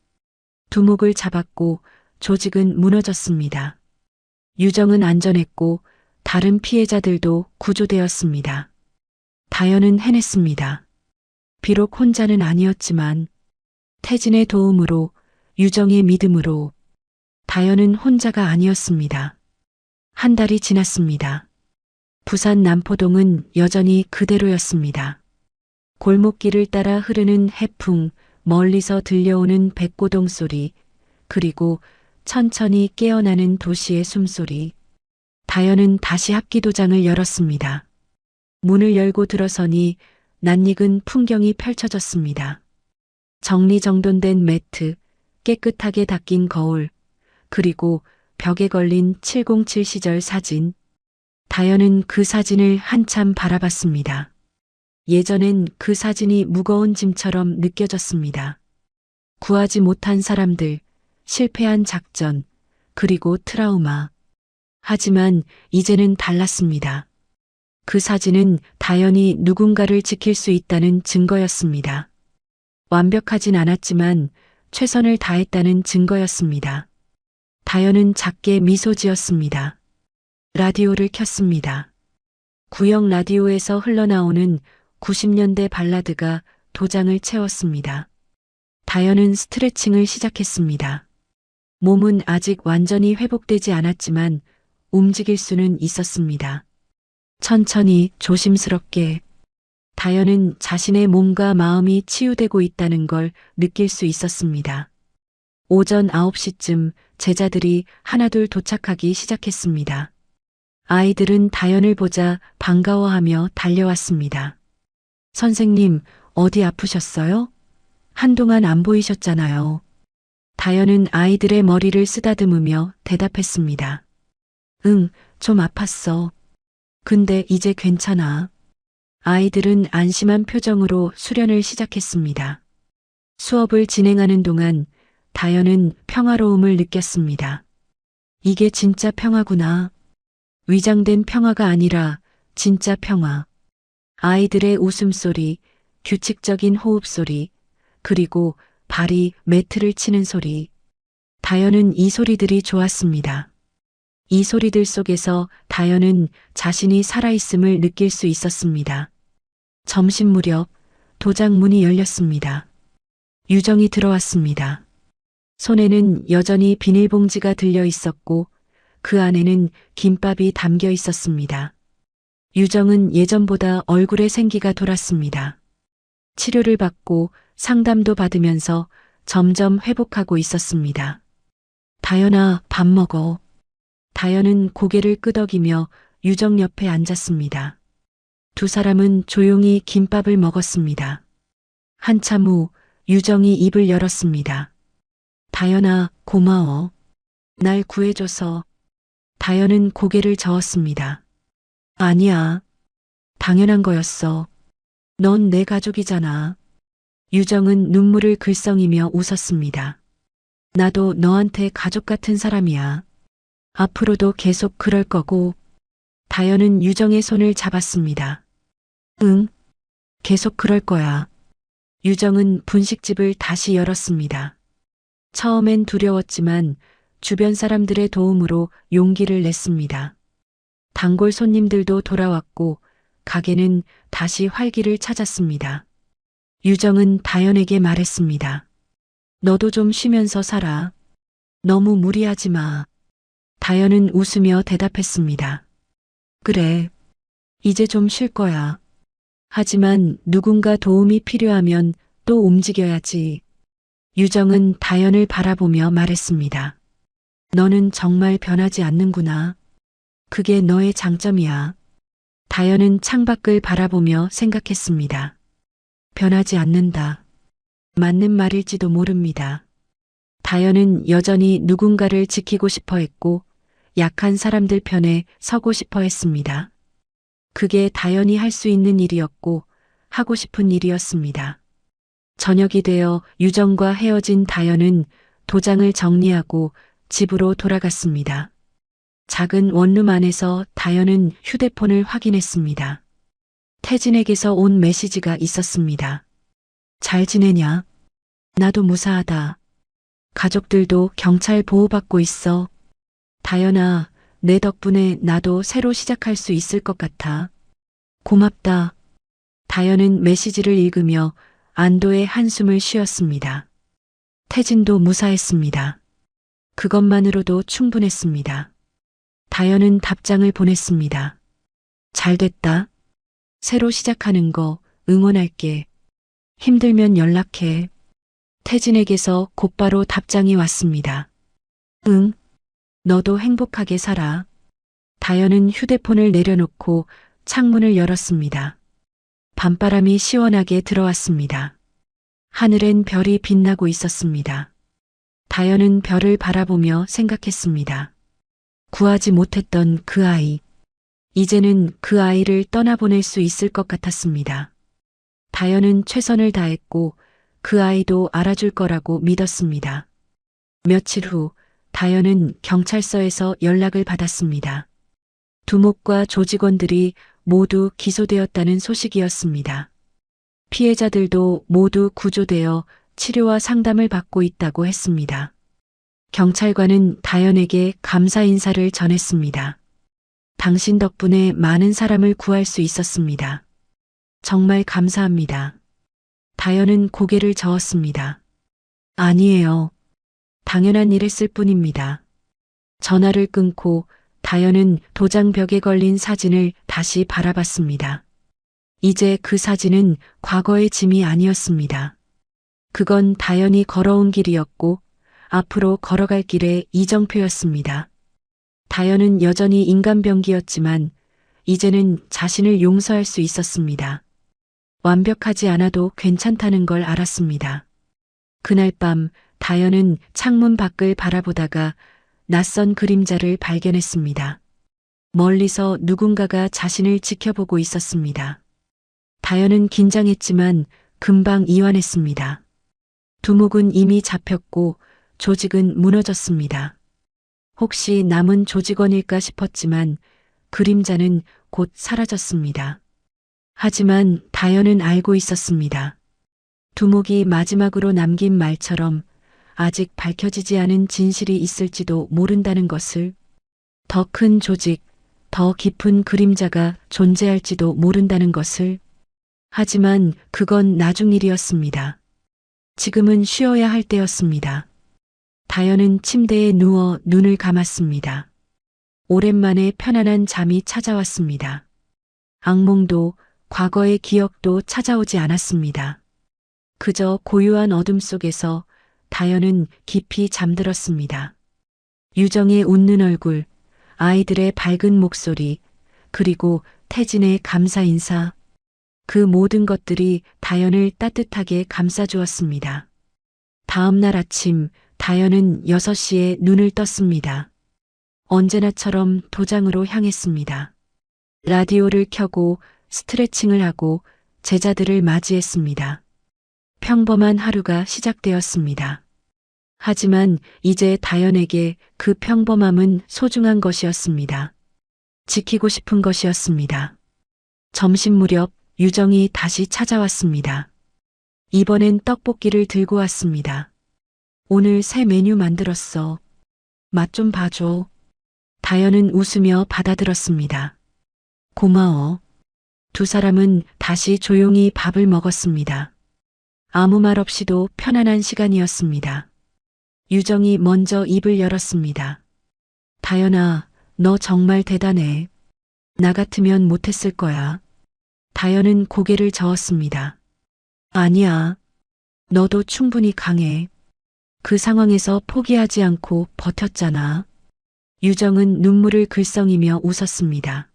두목을 잡았고 조직은 무너졌습니다. 유정은 안전했고 다른 피해자들도 구조되었습니다. 다현은 해냈습니다. 비록 혼자는 아니었지만 태진의 도움으로 유정의 믿음으로 다현은 혼자가 아니었습니다. 한 달이 지났습니다. 부산 남포동은 여전히 그대로였습니다. 골목길을 따라 흐르는 해풍, 멀리서 들려오는 백고동 소리, 그리고 천천히 깨어나는 도시의 숨소리. 다현은 다시 합기도장을 열었습니다. 문을 열고 들어서니 낯익은 풍경이 펼쳐졌습니다. 정리정돈된 매트, 깨끗하게 닦인 거울, 그리고 벽에 걸린 707 시절 사진. 다현은 그 사진을 한참 바라봤습니다. 예전엔 그 사진이 무거운 짐처럼 느껴졌습니다. 구하지 못한 사람들, 실패한 작전, 그리고 트라우마. 하지만 이제는 달랐습니다. 그 사진은 다현이 누군가를 지킬 수 있다는 증거였습니다. 완벽하진 않았지만 최선을 다했다는 증거였습니다. 다현은 작게 미소 지었습니다. 라디오를 켰습니다. 구역 라디오에서 흘러나오는 90년대 발라드가 도장을 채웠습니다. 다현은 스트레칭을 시작했습니다. 몸은 아직 완전히 회복되지 않았지만 움직일 수는 있었습니다. 천천히 조심스럽게. 다현은 자신의 몸과 마음이 치유되고 있다는 걸 느낄 수 있었습니다. 오전 9시쯤 제자들이 하나둘 도착하기 시작했습니다. 아이들은 다현을 보자 반가워하며 달려왔습니다. 선생님, 어디 아프셨어요? 한동안 안 보이셨잖아요. 다현은 아이들의 머리를 쓰다듬으며 대답했습니다. 응, 좀 아팠어. 근데 이제 괜찮아. 아이들은 안심한 표정으로 수련을 시작했습니다. 수업을 진행하는 동안 다현은 평화로움을 느꼈습니다. 이게 진짜 평화구나. 위장된 평화가 아니라 진짜 평화. 아이들의 웃음소리, 규칙적인 호흡소리, 그리고 발이 매트를 치는 소리. 다현은 이 소리들이 좋았습니다. 이 소리들 속에서 다현은 자신이 살아있음을 느낄 수 있었습니다. 점심 무렵 도장 문이 열렸습니다. 유정이 들어왔습니다. 손에는 여전히 비닐봉지가 들려 있었고 그 안에는 김밥이 담겨 있었습니다. 유정은 예전보다 얼굴에 생기가 돌았습니다. 치료를 받고 상담도 받으면서 점점 회복하고 있었습니다. 다현아, 밥 먹어. 다현은 고개를 끄덕이며 유정 옆에 앉았습니다. 두 사람은 조용히 김밥을 먹었습니다. 한참 후 유정이 입을 열었습니다. 다현아, 고마워. 날 구해줘서. 다현은 고개를 저었습니다. 아니야. 당연한 거였어. 넌 내 가족이잖아. 유정은 눈물을 글썽이며 웃었습니다. 나도 너한테 가족 같은 사람이야. 앞으로도 계속 그럴 거고. 다현은 유정의 손을 잡았습니다. 응, 계속 그럴 거야. 유정은 분식집을 다시 열었습니다. 처음엔 두려웠지만 주변 사람들의 도움으로 용기를 냈습니다. 단골 손님들도 돌아왔고 가게는 다시 활기를 찾았습니다. 유정은 다현에게 말했습니다. 너도 좀 쉬면서 살아. 너무 무리하지 마. 다현은 웃으며 대답했습니다. 그래. 이제 좀 쉴 거야. 하지만 누군가 도움이 필요하면 또 움직여야지. 유정은 다현을 바라보며 말했습니다. 너는 정말 변하지 않는구나. 그게 너의 장점이야. 다현은 창밖을 바라보며 생각했습니다. 변하지 않는다. 맞는 말일지도 모릅니다. 다현은 여전히 누군가를 지키고 싶어 했고 약한 사람들 편에 서고 싶어 했습니다. 그게 다현이 할 수 있는 일이었고 하고 싶은 일이었습니다. 저녁이 되어 유정과 헤어진 다현은 도장을 정리하고 집으로 돌아갔습니다. 작은 원룸 안에서 다현은 휴대폰을 확인했습니다. 태진에게서 온 메시지가 있었습니다. 잘 지내냐? 나도 무사하다. 가족들도 경찰 보호받고 있어. 다현아, 내 덕분에 나도 새로 시작할 수 있을 것 같아. 고맙다. 다현은 메시지를 읽으며 안도의 한숨을 쉬었습니다. 태진도 무사했습니다. 그것만으로도 충분했습니다. 다현은 답장을 보냈습니다. 잘 됐다. 새로 시작하는 거 응원할게. 힘들면 연락해. 태진에게서 곧바로 답장이 왔습니다. 응. 너도 행복하게 살아. 다현은 휴대폰을 내려놓고 창문을 열었습니다. 밤바람이 시원하게 들어왔습니다. 하늘엔 별이 빛나고 있었습니다. 다현은 별을 바라보며 생각했습니다. 구하지 못했던 그 아이. 이제는 그 아이를 떠나보낼 수 있을 것 같았습니다. 다현은 최선을 다했고 그 아이도 알아줄 거라고 믿었습니다. 며칠 후 다현은 경찰서에서 연락을 받았습니다. 두목과 조직원들이 모두 기소되었다는 소식이었습니다. 피해자들도 모두 구조되어 치료와 상담을 받고 있다고 했습니다. 경찰관은 다현에게 감사 인사를 전했습니다. 당신 덕분에 많은 사람을 구할 수 있었습니다. 정말 감사합니다. 다현은 고개를 저었습니다. 아니에요. 당연한 일했을 뿐입니다. 전화를 끊고 다현은 도장벽에 걸린 사진을 다시 바라봤습니다. 이제 그 사진은 과거의 짐이 아니었습니다. 그건 다현이 걸어온 길이었고 앞으로 걸어갈 길의 이정표였습니다. 다현은 여전히 인간병기였지만 이제는 자신을 용서할 수 있었습니다. 완벽하지 않아도 괜찮다는 걸 알았습니다. 그날 밤 다현은 창문 밖을 바라보다가 낯선 그림자를 발견했습니다. 멀리서 누군가가 자신을 지켜보고 있었습니다. 다현은 긴장했지만 금방 이완했습니다. 두목은 이미 잡혔고 조직은 무너졌습니다. 혹시 남은 조직원일까 싶었지만 그림자는 곧 사라졌습니다. 하지만 다현은 알고 있었습니다. 두목이 마지막으로 남긴 말처럼 아직 밝혀지지 않은 진실이 있을지도 모른다는 것을. 더 큰 조직, 더 깊은 그림자가 존재할지도 모른다는 것을. 하지만 그건 나중 일이었습니다. 지금은 쉬어야 할 때였습니다. 다현은 침대에 누워 눈을 감았습니다. 오랜만에 편안한 잠이 찾아왔습니다. 악몽도 과거의 기억도 찾아오지 않았습니다. 그저 고요한 어둠 속에서 다현은 깊이 잠들었습니다. 유정의 웃는 얼굴, 아이들의 밝은 목소리, 그리고 태진의 감사 인사. 그 모든 것들이 다현을 따뜻하게 감싸주었습니다. 다음 날 아침 다현은 6시에 눈을 떴습니다. 언제나처럼 도장으로 향했습니다. 라디오를 켜고 스트레칭을 하고 제자들을 맞이했습니다. 평범한 하루가 시작되었습니다. 하지만 이제 다현에게 그 평범함은 소중한 것이었습니다. 지키고 싶은 것이었습니다. 점심 무렵 유정이 다시 찾아왔습니다. 이번엔 떡볶이를 들고 왔습니다. 오늘 새 메뉴 만들었어. 맛 좀 봐줘. 다현은 웃으며 받아들었습니다. 고마워. 두 사람은 다시 조용히 밥을 먹었습니다. 아무 말 없이도 편안한 시간이었습니다. 유정이 먼저 입을 열었습니다. 다현아, 너 정말 대단해. 나 같으면 못했을 거야. 다현은 고개를 저었습니다. 아니야. 너도 충분히 강해. 그 상황에서 포기하지 않고 버텼잖아. 유정은 눈물을 글썽이며 웃었습니다.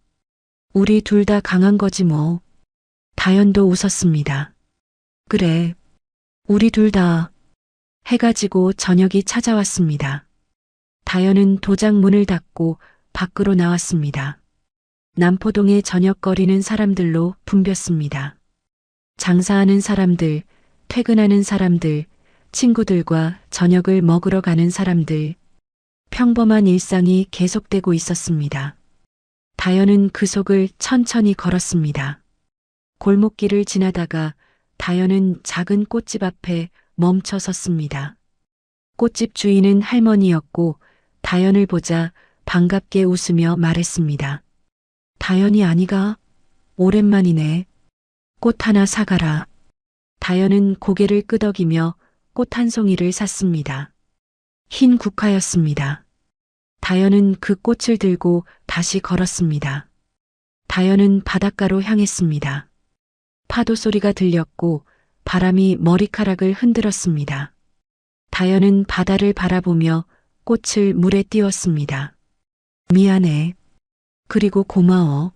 우리 둘 다 강한 거지 뭐. 다현도 웃었습니다. 그래. 우리 둘 다. 해가 지고 저녁이 찾아왔습니다. 다현은 도장 문을 닫고 밖으로 나왔습니다. 남포동의 저녁거리는 사람들로 붐볐습니다. 장사하는 사람들, 퇴근하는 사람들, 친구들과 저녁을 먹으러 가는 사람들. 평범한 일상이 계속되고 있었습니다. 다현은 그 속을 천천히 걸었습니다. 골목길을 지나다가 다현은 작은 꽃집 앞에 멈춰 섰습니다. 꽃집 주인은 할머니였고 다현을 보자 반갑게 웃으며 말했습니다. 다현이 아니가? 오랜만이네. 꽃 하나 사가라. 다현은 고개를 끄덕이며 꽃 한 송이를 샀습니다. 흰 국화였습니다. 다현은 그 꽃을 들고 다시 걸었습니다. 다현은 바닷가로 향했습니다. 파도 소리가 들렸고 바람이 머리카락을 흔들었습니다. 다현은 바다를 바라보며 꽃을 물에 띄웠습니다. 미안해. 그리고 고마워.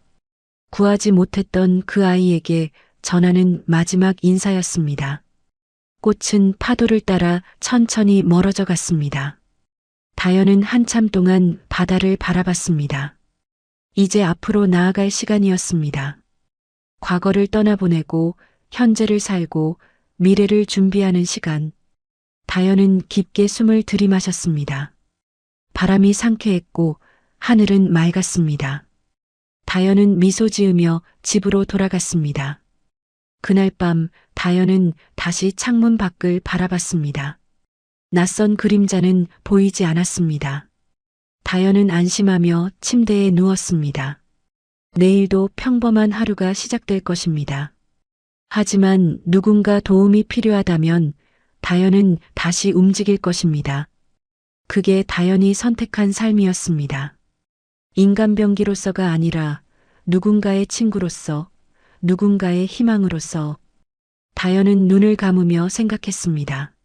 구하지 못했던 그 아이에게 전하는 마지막 인사였습니다. 꽃은 파도를 따라 천천히 멀어져 갔습니다. 다현은 한참 동안 바다를 바라봤습니다. 이제 앞으로 나아갈 시간이었습니다. 과거를 떠나보내고 현재를 살고 미래를 준비하는 시간. 다현은 깊게 숨을 들이마셨습니다. 바람이 상쾌했고 하늘은 맑았습니다. 다현은 미소 지으며 집으로 돌아갔습니다. 그날 밤 다현은 다시 창문 밖을 바라봤습니다. 낯선 그림자는 보이지 않았습니다. 다현은 안심하며 침대에 누웠습니다. 내일도 평범한 하루가 시작될 것입니다. 하지만 누군가 도움이 필요하다면 다현은 다시 움직일 것입니다. 그게 다현이 선택한 삶이었습니다. 인간병기로서가 아니라 누군가의 친구로서, 누군가의 희망으로서. 다현은 눈을 감으며 생각했습니다.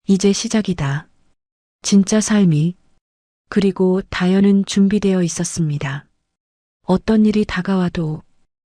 이제 시작이다. 진짜 삶이. 그리고 다현은 준비되어 있었습니다. 어떤 일이 다가와도